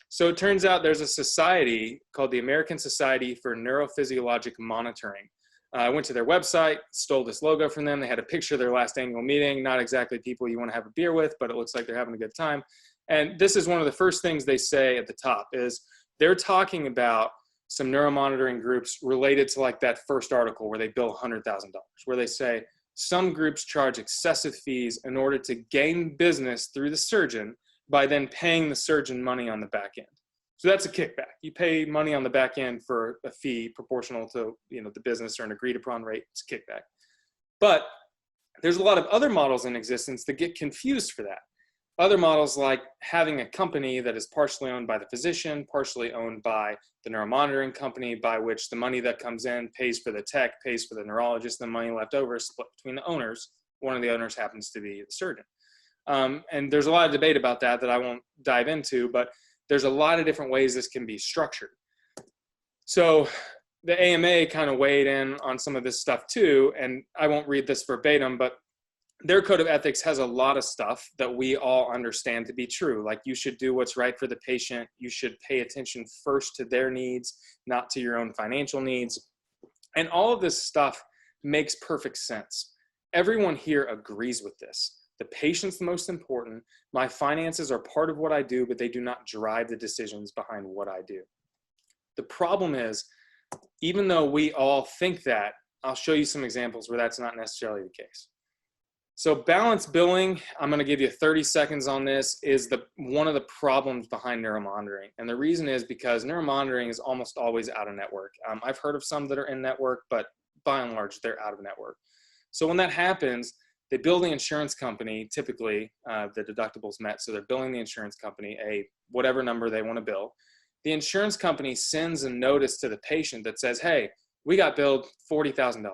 So it turns out there's a society called the American Society for Neurophysiologic Monitoring. I went to their website, stole this logo from them. They had a picture of their last annual meeting, not exactly people you want to have a beer with, but it looks like they're having a good time. And this is one of the first things they say at the top is they're talking about some neuromonitoring groups related to like that first article where they bill $100,000, where they say some groups charge excessive fees in order to gain business through the surgeon by then paying the surgeon money on the back end. So that's a kickback. You pay money on the back end for a fee proportional to, you know, the business or an agreed upon rate. It's a kickback. But there's a lot of other models in existence that get confused for that. Other models like having a company that is partially owned by the physician, partially owned by the neuromonitoring company, by which the money that comes in pays for the tech, pays for the neurologist, the money left over is split between the owners. One of the owners happens to be the surgeon. And there's a lot of debate about that I won't dive into, but there's a lot of different ways this can be structured. So the AMA kind of weighed in on some of this stuff too, and I won't read this verbatim, but their code of ethics has a lot of stuff that we all understand to be true. Like you should do what's right for the patient. You should pay attention first to their needs, not to your own financial needs. And all of this stuff makes perfect sense. Everyone here agrees with this. The patient's the most important. My finances are part of what I do, but they do not drive the decisions behind what I do. The problem is, even though we all think that, I'll show you some examples where that's not necessarily the case. So balanced billing, I'm going to give you 30 seconds on this, is one of the problems behind neuromonitoring. And the reason is because neuromonitoring is almost always out of network. I've heard of some that are in network, but by and large, they're out of network. So when that happens, they bill the insurance company, typically the deductibles met, so they're billing the insurance company whatever number they want to bill. The insurance company sends a notice to the patient that says, hey, we got billed $40,000.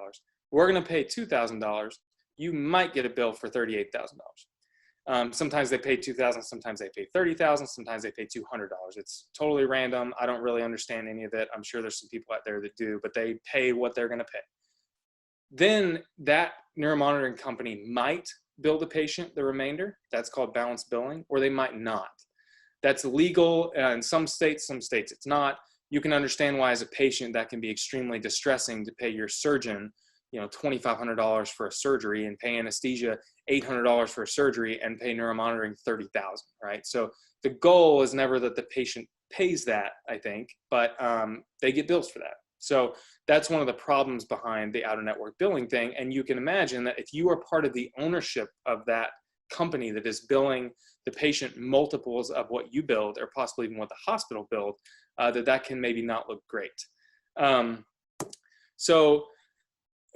We're going to pay $2,000. You might get a bill for $38,000. Sometimes they pay $2,000, sometimes they pay $30,000, sometimes they pay $200. It's totally random. I don't really understand any of it. I'm sure there's some people out there that do, but they pay what they're going to pay. Then that neuromonitoring company might bill the patient the remainder. That's called balanced billing, or they might not. That's legal in some states it's not. You can understand why as a patient that can be extremely distressing to pay your surgeon, you know, $2,500 for a surgery and pay anesthesia $800 for a surgery and pay neuromonitoring $30,000, right? So the goal is never that the patient pays that, I think, but they get bills for that. So that's one of the problems behind the out-of-network billing thing. And you can imagine that if you are part of the ownership of that company that is billing the patient multiples of what you billed, or possibly even what the hospital billed, that can maybe not look great. So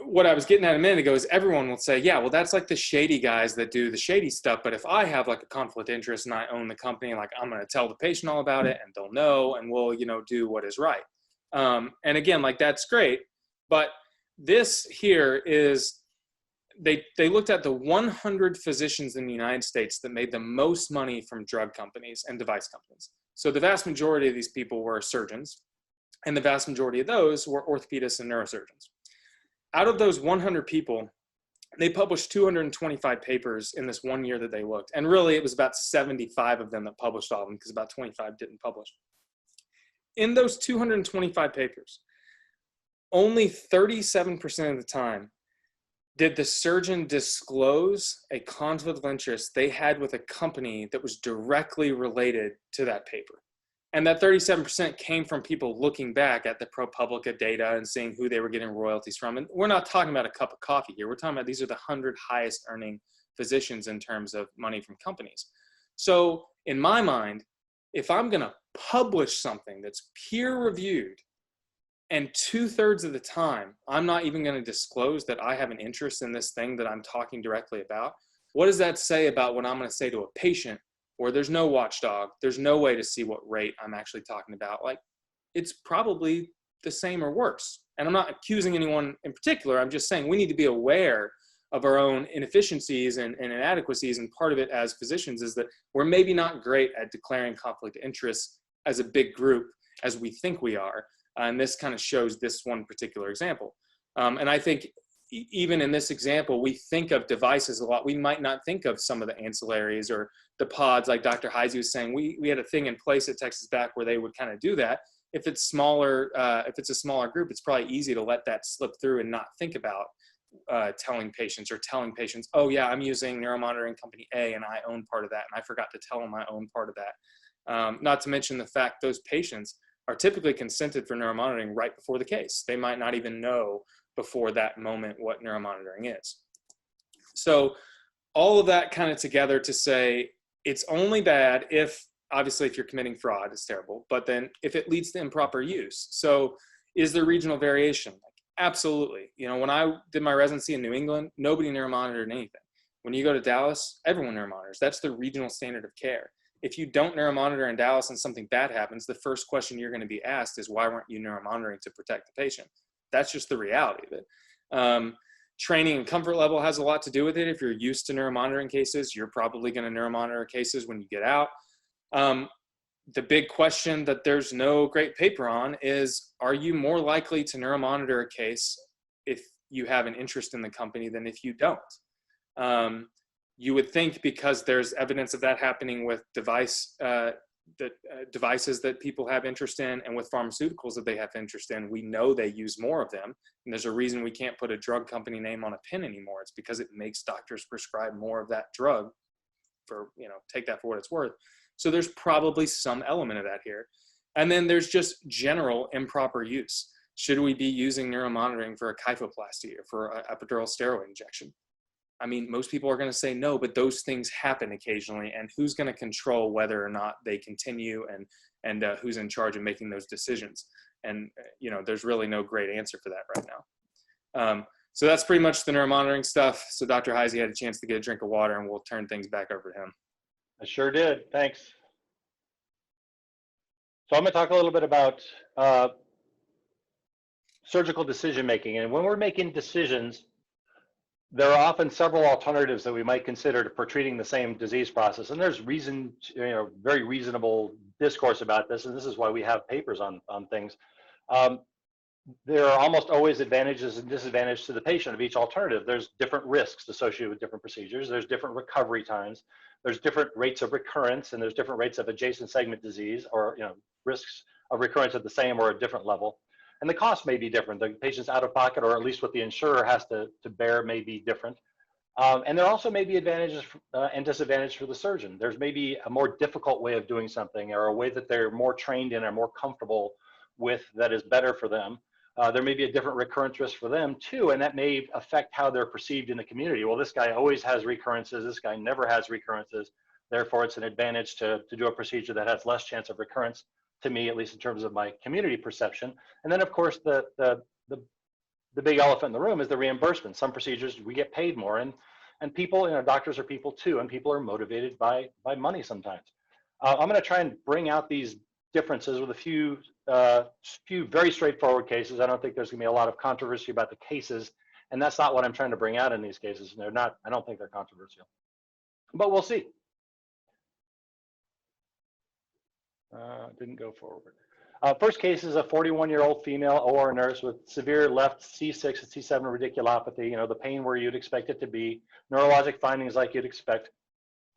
what I was getting at a minute ago is everyone will say, yeah, well, that's like the shady guys that do the shady stuff. But if I have like a conflict of interest and I own the company, like I'm going to tell the patient all about it and they'll know and we'll, you know, do what is right. And again, like that's great. But this here is, they looked at the 100 physicians in the United States that made the most money from drug companies and device companies. So the vast majority of these people were surgeons, and the vast majority of those were orthopedists and neurosurgeons. Out of those 100 people, they published 225 papers in this 1 year that they looked. And really, it was about 75 of them that published all of them, because about 25 didn't publish. In those 225 papers, only 37% of the time did the surgeon disclose a conflict of interest they had with a company that was directly related to that paper. And that 37% came from people looking back at the ProPublica data and seeing who they were getting royalties from. And we're not talking about a cup of coffee here. We're talking about these are the 100 highest earning physicians in terms of money from companies. So in my mind, if I'm going to publish something that's peer reviewed, and 2/3 of the time, I'm not even going to disclose that I have an interest in this thing that I'm talking directly about, what does that say about what I'm going to say to a patient where there's no watchdog, there's no way to see what rate I'm actually talking about? Like, it's probably the same or worse. And I'm not accusing anyone in particular. I'm just saying we need to be aware of our own inefficiencies and inadequacies. And part of it as physicians is that we're maybe not great at declaring conflict of interest as a big group as we think we are. And this kind of shows this one particular example. And I think even in this example, we think of devices a lot. We might not think of some of the ancillaries or the pods, like Dr. Hisey was saying. We had a thing in place at Texas Back where they would kind of do that. If it's smaller, if it's a smaller group, it's probably easy to let that slip through and not think about telling patients, oh yeah, I'm using neuromonitoring company A and I own part of that, and I forgot to tell them I own part of that. Not to mention the fact those patients are typically consented for neuromonitoring right before the case. They might not even know before that moment what neuromonitoring is. So all of that kind of together to say it's only bad if, obviously, if you're committing fraud, it's terrible, but then if it leads to improper use. So is there regional variation? Absolutely. You know, when I did my residency in New England, nobody neuromonitored anything. When you go to Dallas, everyone neuromonitors. That's the regional standard of care. If you don't neuromonitor in Dallas and something bad happens, the first question you're going to be asked is, why weren't you neuromonitoring to protect the patient? That's just the reality of it. Training and comfort level has a lot to do with it. If you're used to neuromonitoring cases, you're probably going to neuromonitor cases when you get out. The big question that there's no great paper on is, are you more likely to neuromonitor a case if you have an interest in the company than if you don't? You would think, because there's evidence of that happening with devices that people have interest in, and with pharmaceuticals that they have interest in. We know they use more of them, and there's a reason we can't put a drug company name on a pin anymore. It's because it makes doctors prescribe more of that drug for, you know, take that for what it's worth. So there's probably some element of that here. And then there's just general improper use. Should we be using neuromonitoring for a kyphoplasty or for an epidural steroid injection? I mean, most people are going to say no, but those things happen occasionally, and who's going to control whether or not they continue, and who's in charge of making those decisions? And, you know, there's really no great answer for that right now. So that's pretty much the neuromonitoring stuff. So Dr. Hisey had a chance to get a drink of water, and we'll turn things back over to him. I sure did. Thanks. So I'm going to talk a little bit about surgical decision making. And when we're making decisions, there are often several alternatives that we might consider for treating the same disease process. And there's reason, very reasonable discourse about this. And this is why we have papers on things. There are almost always advantages and disadvantages to the patient of each alternative. There's different risks associated with different procedures. There's different recovery times. There's different rates of recurrence, and there's different rates of adjacent segment disease, or risks of recurrence at the same or a different level. And the cost may be different. The patient's out of pocket, or at least what the insurer has to bear, may be different. And there also may be advantages and disadvantages for the surgeon. There's maybe a more difficult way of doing something, or a way that they're more trained in or more comfortable with that is better for them. There may be a different recurrence risk for them too, and that may affect how they're perceived in the community. Well, this guy always has recurrences, this guy never has recurrences, therefore it's an advantage to do a procedure that has less chance of recurrence, to me, at least in terms of my community perception. And then of course the big elephant in the room is the reimbursement. Some procedures we get paid more, and people, doctors are people too, and people are motivated by money sometimes. I'm going to try and bring out these differences with a few very straightforward cases. I don't think there's going to be a lot of controversy about the cases, and that's not what I'm trying to bring out in these cases. They're not. I don't think they're controversial, but we'll see. Didn't go forward. First case is a 41-year-old female OR nurse with severe left C6 and C7 radiculopathy. The pain where you'd expect it to be, neurologic findings like you'd expect.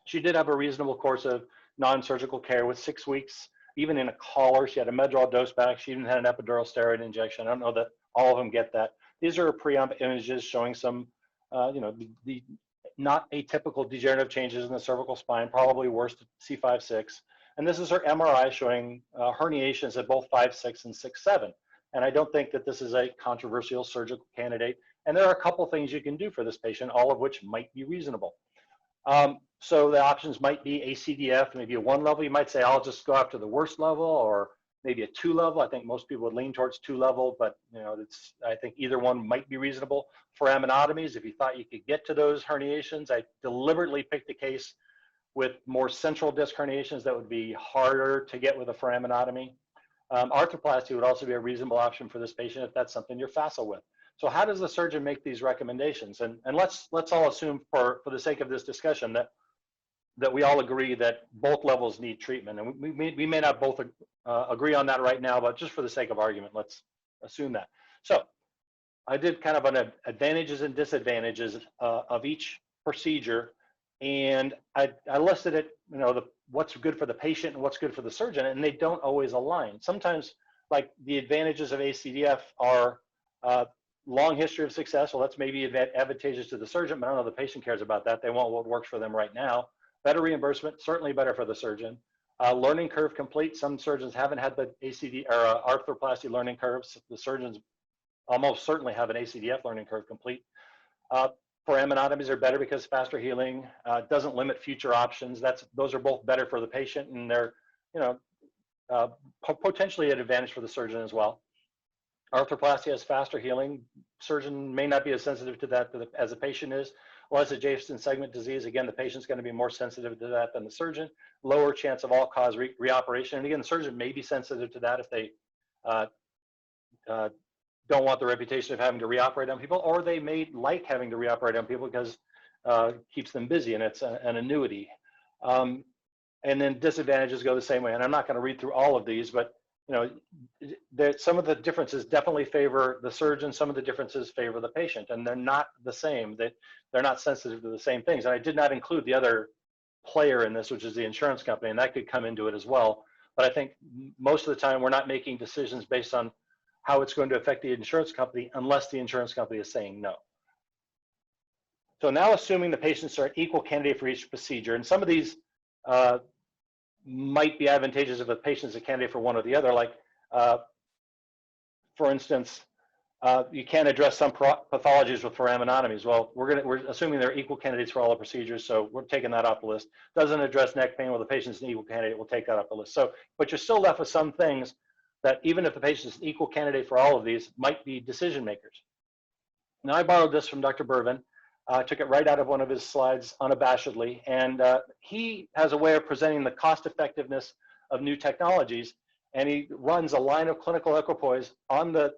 She did have a reasonable course of non-surgical care with 6 weeks. Even in a collar, she had a Medrol dose back. She even had an epidural steroid injection. I don't know that all of them get that. These are pre-op images showing some, the not atypical degenerative changes in the cervical spine, probably worse to C5-6. And this is her MRI showing herniations at both 5-6 and 6-7. And I don't think that this is a controversial surgical candidate. And there are a couple things you can do for this patient, all of which might be reasonable. So the options might be ACDF, maybe a 1 level. You might say, I'll just go after the worst level, or maybe a 2 level. I think most people would lean towards 2 level, but I think either one might be reasonable. Foraminotomies, if you thought you could get to those herniations, I deliberately picked a case with more central disc herniations that would be harder to get with a foraminotomy. Arthroplasty would also be a reasonable option for this patient if that's something you're facile with. So how does the surgeon make these recommendations? And let's all assume for the sake of this discussion that we all agree that both levels need treatment. And we may not both agree on that right now, but just for the sake of argument, let's assume that. So I did kind of an advantages and disadvantages of each procedure. And I listed it, you know, what's good for the patient and what's good for the surgeon, and they don't always align. Sometimes, like the advantages of ACDF are long history of success. Well, that's maybe advantageous to the surgeon, but I don't know the patient cares about that. They want what works for them right now. Better reimbursement, certainly better for the surgeon. Learning curve complete. Some surgeons haven't had the ACD or arthroplasty learning curves. The surgeons almost certainly have an ACDF learning curve complete. Foraminotomies are better because faster healing, doesn't limit future options. Those are both better for the patient, and they're, you know, potentially an advantage for the surgeon as well. Arthroplasty has faster healing. Surgeon may not be as sensitive to that as the patient is. Less adjacent segment disease, again, the patient's going to be more sensitive to that than the surgeon. Lower chance of all-cause reoperation. And again, the surgeon may be sensitive to that if they don't want the reputation of having to reoperate on people, or they may like having to reoperate on people because it keeps them busy and it's an annuity. And then disadvantages go the same way. And I'm not going to read through all of these, but you know, some of the differences definitely favor the surgeon. Some of the differences favor the patient, and they're not the same. They're not sensitive to the same things. And I did not include the other player in this, which is the insurance company, and that could come into it as well. But I think most of the time we're not making decisions based on how it's going to affect the insurance company unless the insurance company is saying no. So now assuming the patients are an equal candidate for each procedure, and some of these might be advantageous if a patient is a candidate for one or the other. Like, for instance, you can't address some pathologies with foraminotomies. Well, we're assuming they're equal candidates for all the procedures, so we're taking that off the list. Doesn't address neck pain. Well, the patient's an equal candidate. We'll take that off the list. So, but you're still left with some things that even if the patient is an equal candidate for all of these, might be decision makers. Now, I borrowed this from Dr. Bervin. I took it right out of one of his slides unabashedly, and he has a way of presenting the cost effectiveness of new technologies, and he runs a line of clinical equipoise on the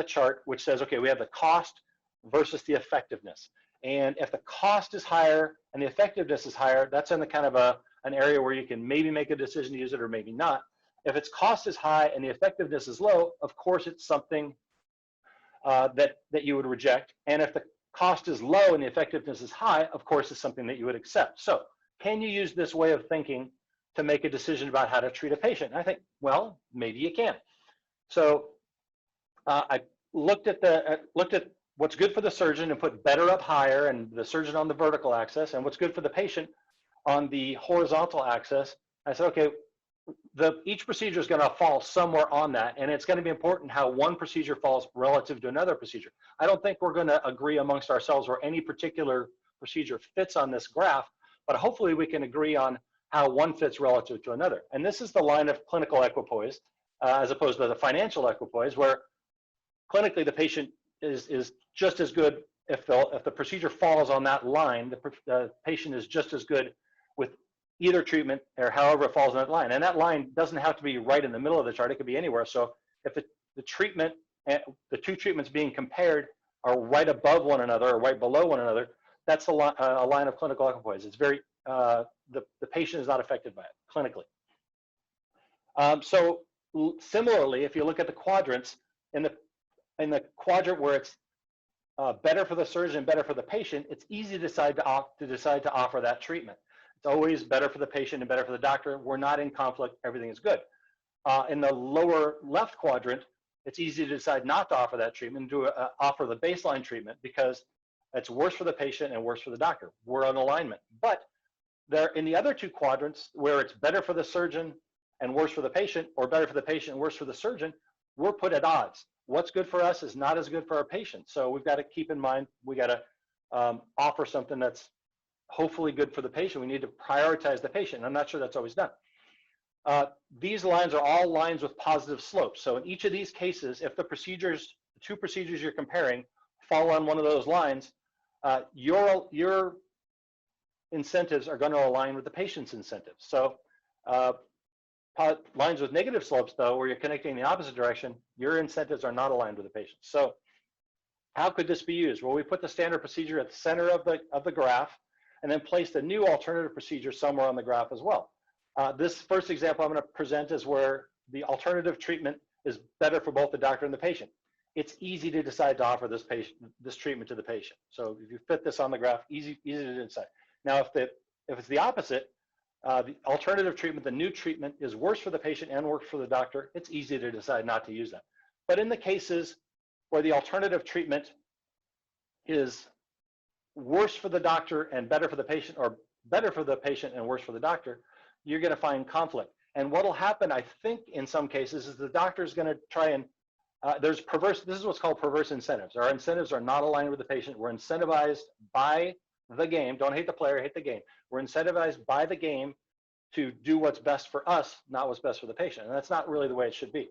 chart, which says, okay, we have the cost versus the effectiveness. And if the cost is higher and the effectiveness is higher, that's in the kind of an area where you can maybe make a decision to use it or maybe not. If its cost is high and the effectiveness is low, of course it's something that you would reject. And if the cost is low and the effectiveness is high, of course it's something that you would accept. So can you use this way of thinking to make a decision about how to treat a patient? And I think, well, maybe you can. So I looked at what's good for the surgeon and put better up higher and the surgeon on the vertical axis, and what's good for the patient on the horizontal axis. I said, okay, each procedure is going to fall somewhere on that, and it's going to be important how one procedure falls relative to another procedure. I don't think we're going to agree amongst ourselves where any particular procedure fits on this graph, but hopefully we can agree on how one fits relative to another. And this is the line of clinical equipoise, as opposed to the financial equipoise, where clinically the patient is just as good. If the procedure falls on that line, the patient is just as good with either treatment or however it falls on that line. And that line doesn't have to be right in the middle of the chart. It could be anywhere. So if the treatment and the two treatments being compared are right above one another or right below one another, that's a line of clinical equipoise. It's very, the patient is not affected by it clinically. So similarly, if you look at the quadrants, in the quadrant where it's better for the surgeon, better for the patient, it's easy to decide to offer that treatment. It's always better for the patient and better for the doctor. We're not in conflict. Everything is good. In the lower left quadrant, it's easy to decide not to offer that treatment, to offer the baseline treatment, because it's worse for the patient and worse for the doctor. We're on alignment. But there, in the other two quadrants, where it's better for the surgeon and worse for the patient, or better for the patient and worse for the surgeon, we're put at odds. What's good for us is not as good for our patient. So we've got to keep in mind, we got to offer something that's hopefully good for the patient. We need to prioritize the patient. And I'm not sure that's always done. These lines are all lines with positive slopes. So in each of these cases, if the two procedures you're comparing fall on one of those lines, your incentives are going to align with the patient's incentives. So lines with negative slopes, though, where you're connecting in the opposite direction, your incentives are not aligned with the patient. So how could this be used? Well, we put the standard procedure at the center of the graph and then placed a new alternative procedure somewhere on the graph as well. This first example I'm going to present is where the alternative treatment is better for both the doctor and the patient. It's easy to decide to offer this treatment to the patient. So if you fit this on the graph, easy to decide. Now, if it's the opposite, the alternative treatment, the new treatment, is worse for the patient and worse for the doctor, it's easy to decide not to use that. But in the cases where the alternative treatment is worse for the doctor and better for the patient, or better for the patient and worse for the doctor, you're going to find conflict. And what will happen, I think, in some cases, is the doctor is going to try and this is what's called perverse incentives. Our incentives are not aligned with the patient. We're incentivized by the game. Don't hate the player, hate the game. We're incentivized by the game to do what's best for us, not what's best for the patient. And that's not really the way it should be.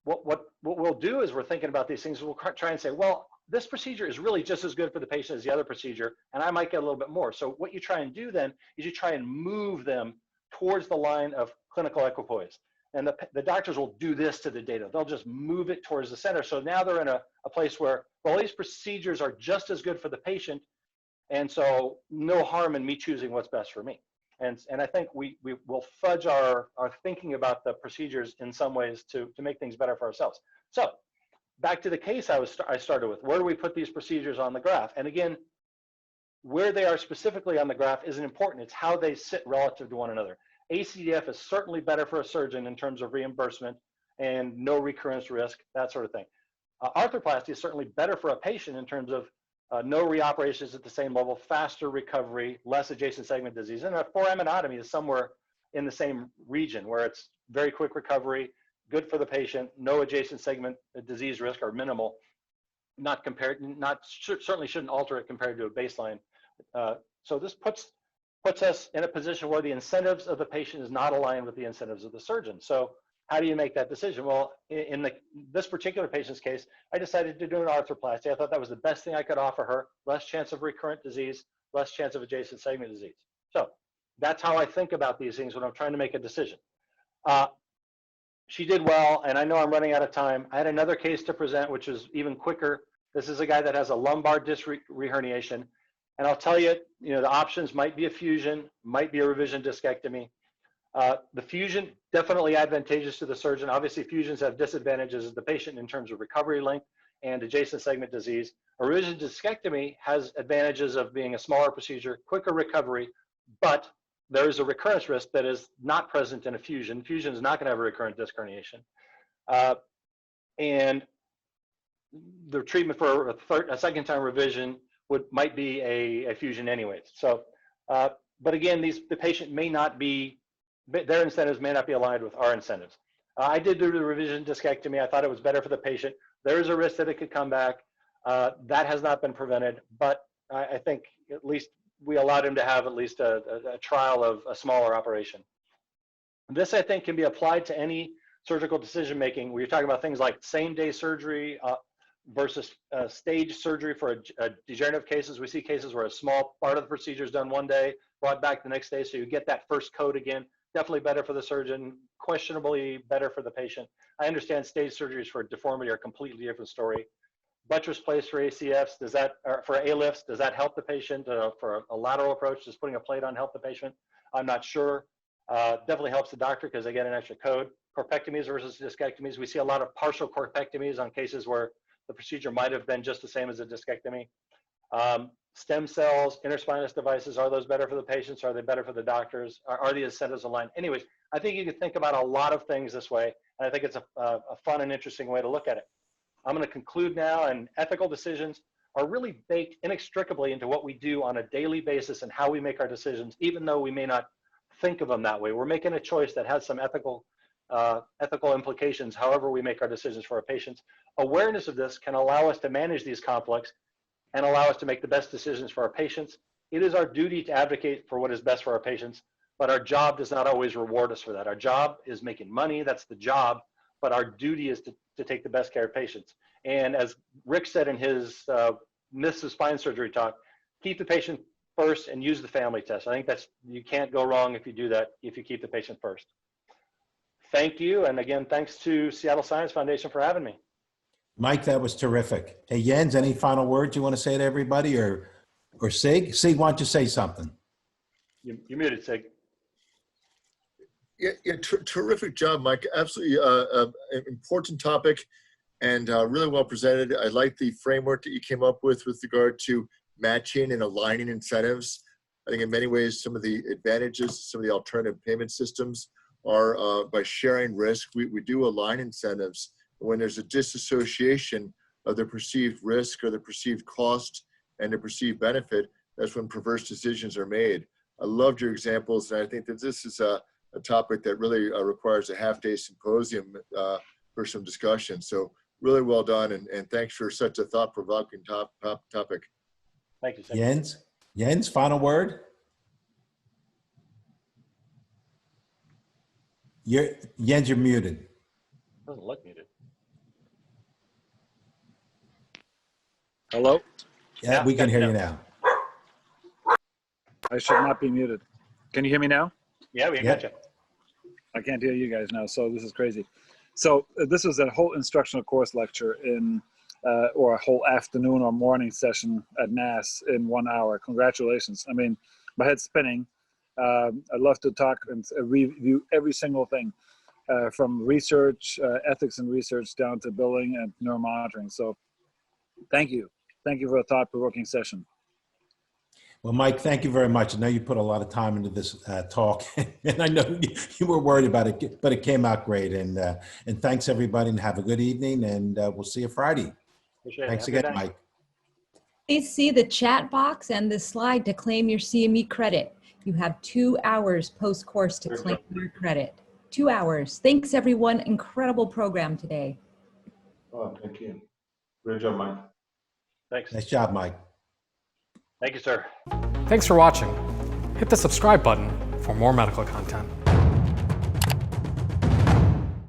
What we'll do is we're thinking about these things. We'll try and say, well, this procedure is really just as good for the patient as the other procedure, and I might get a little bit more. So what you try and do then is you try and move them towards the line of clinical equipoise. And the doctors will do this to the data. They'll just move it towards the center. So now they're in a place where, well, these procedures are just as good for the patient, and so no harm in me choosing what's best for me. And I think we will fudge our thinking about the procedures in some ways to make things better for ourselves. So back to the case I started with. Where do we put these procedures on the graph? And again, where they are specifically on the graph isn't important. It's how they sit relative to one another. ACDF is certainly better for a surgeon in terms of reimbursement and no recurrence risk, that sort of thing. Arthroplasty is certainly better for a patient in terms of no reoperations at the same level, faster recovery, less adjacent segment disease. And a foraminotomy is somewhere in the same region where it's very quick recovery, good for the patient, no adjacent segment disease risk or minimal, certainly shouldn't alter it compared to a baseline. So this puts us in a position where the incentives of the patient is not aligned with the incentives of the surgeon. So how do you make that decision? Well, in this particular patient's case, I decided to do an arthroplasty. I thought that was the best thing I could offer her, less chance of recurrent disease, less chance of adjacent segment disease. So that's how I think about these things when I'm trying to make a decision. She did well, and I know I'm running out of time. I had another case to present, which is even quicker. This is a guy that has a lumbar disc reherniation. And I'll tell you, the options might be a fusion, might be a revision discectomy. The fusion, definitely advantageous to the surgeon. Obviously, fusions have disadvantages of the patient in terms of recovery length and adjacent segment disease. A revision discectomy has advantages of being a smaller procedure, quicker recovery, but there is a recurrence risk that is not present in a fusion. Fusion is not going to have a recurrent disc herniation. And the treatment for a second time revision might be a fusion anyways. So, but again, the patient may not be, their incentives may not be aligned with our incentives. I did do the revision discectomy. I thought it was better for the patient. There is a risk that it could come back. That has not been prevented, but I think at least we allowed him to have at least a trial of a smaller operation. This, I think, can be applied to any surgical decision-making where you're talking about things like same-day surgery versus stage surgery for degenerative cases. We see cases where a small part of the procedure is done one day, brought back the next day, so you get that first code again. Definitely better for the surgeon, questionably better for the patient. I understand stage surgeries for deformity are a completely different story. Buttress place for ACFs, for ALIFs, does that help the patient? For a lateral approach, does putting a plate on help the patient? I'm not sure. Definitely helps the doctor because they get an extra code. Corpectomies versus discectomies. We see a lot of partial corpectomies on cases where the procedure might have been just the same as a discectomy. Stem cells, interspinous devices, are those better for the patients? Are they better for the doctors? Are the incentives aligned? Anyways, I think you can think about a lot of things this way, and I think it's a fun and interesting way to look at it. I'm going to conclude now, and ethical decisions are really baked inextricably into what we do on a daily basis and how we make our decisions, even though we may not think of them that way. We're making a choice that has some ethical implications, however we make our decisions for our patients. Awareness of this can allow us to manage these conflicts and allow us to make the best decisions for our patients. It is our duty to advocate for what is best for our patients, but our job does not always reward us for that. Our job is making money, that's the job, but our duty is to take the best care of patients. And as Rick said in his myths of spine surgery talk, keep the patient first and use the family test. I think you can't go wrong if you do that, if you keep the patient first. thank you. And again, thanks to Seattle Science Foundation for having me. Mike, that was terrific. Hey, Jens, any final words you want to say to everybody, or Sig? Sig, why don't you say something? You're muted, Sig. Yeah, terrific job, Mike. Absolutely important topic and really well presented. I like the framework that you came up with regard to matching and aligning incentives. I think in many ways, some of the advantages, some of the alternative payment systems are by sharing risk. We do align incentives. When there's a disassociation of the perceived risk or the perceived cost and the perceived benefit, that's when perverse decisions are made. I loved your examples, and I think that this is a topic that really requires a half-day symposium for some discussion. So really well done, and thanks for such a thought-provoking topic. Thank you, Sig. Jens, final word? Jens, you're muted. Doesn't look muted. Hello? Yeah, we can hear you now. I should not be muted. Can you hear me now? Yeah, we got you. I can't hear you guys now, so this is crazy. So this was a whole instructional course lecture in, or a whole afternoon or morning session at NAS in 1 hour. Congratulations. I mean, my head's spinning. I'd love to talk and review every single thing from research, ethics and research down to billing and neuromonitoring. So thank you. Thank you for a thought-provoking session. Well, Mike, thank you very much. I know you put a lot of time into this talk, and I know you were worried about it, but it came out great. And thanks, everybody, and have a good evening, and we'll see you Friday. Appreciate Thanks it. again, Mike. Please see the chat box and the slide to claim your CME credit. You have 2 hours post-course to claim your credit. 2 hours. Thanks, everyone. Incredible program today. Oh, thank you. Great job, Mike. Thanks. Nice job, Mike. Thank you, sir. Thanks for watching. Hit the subscribe button for more medical content.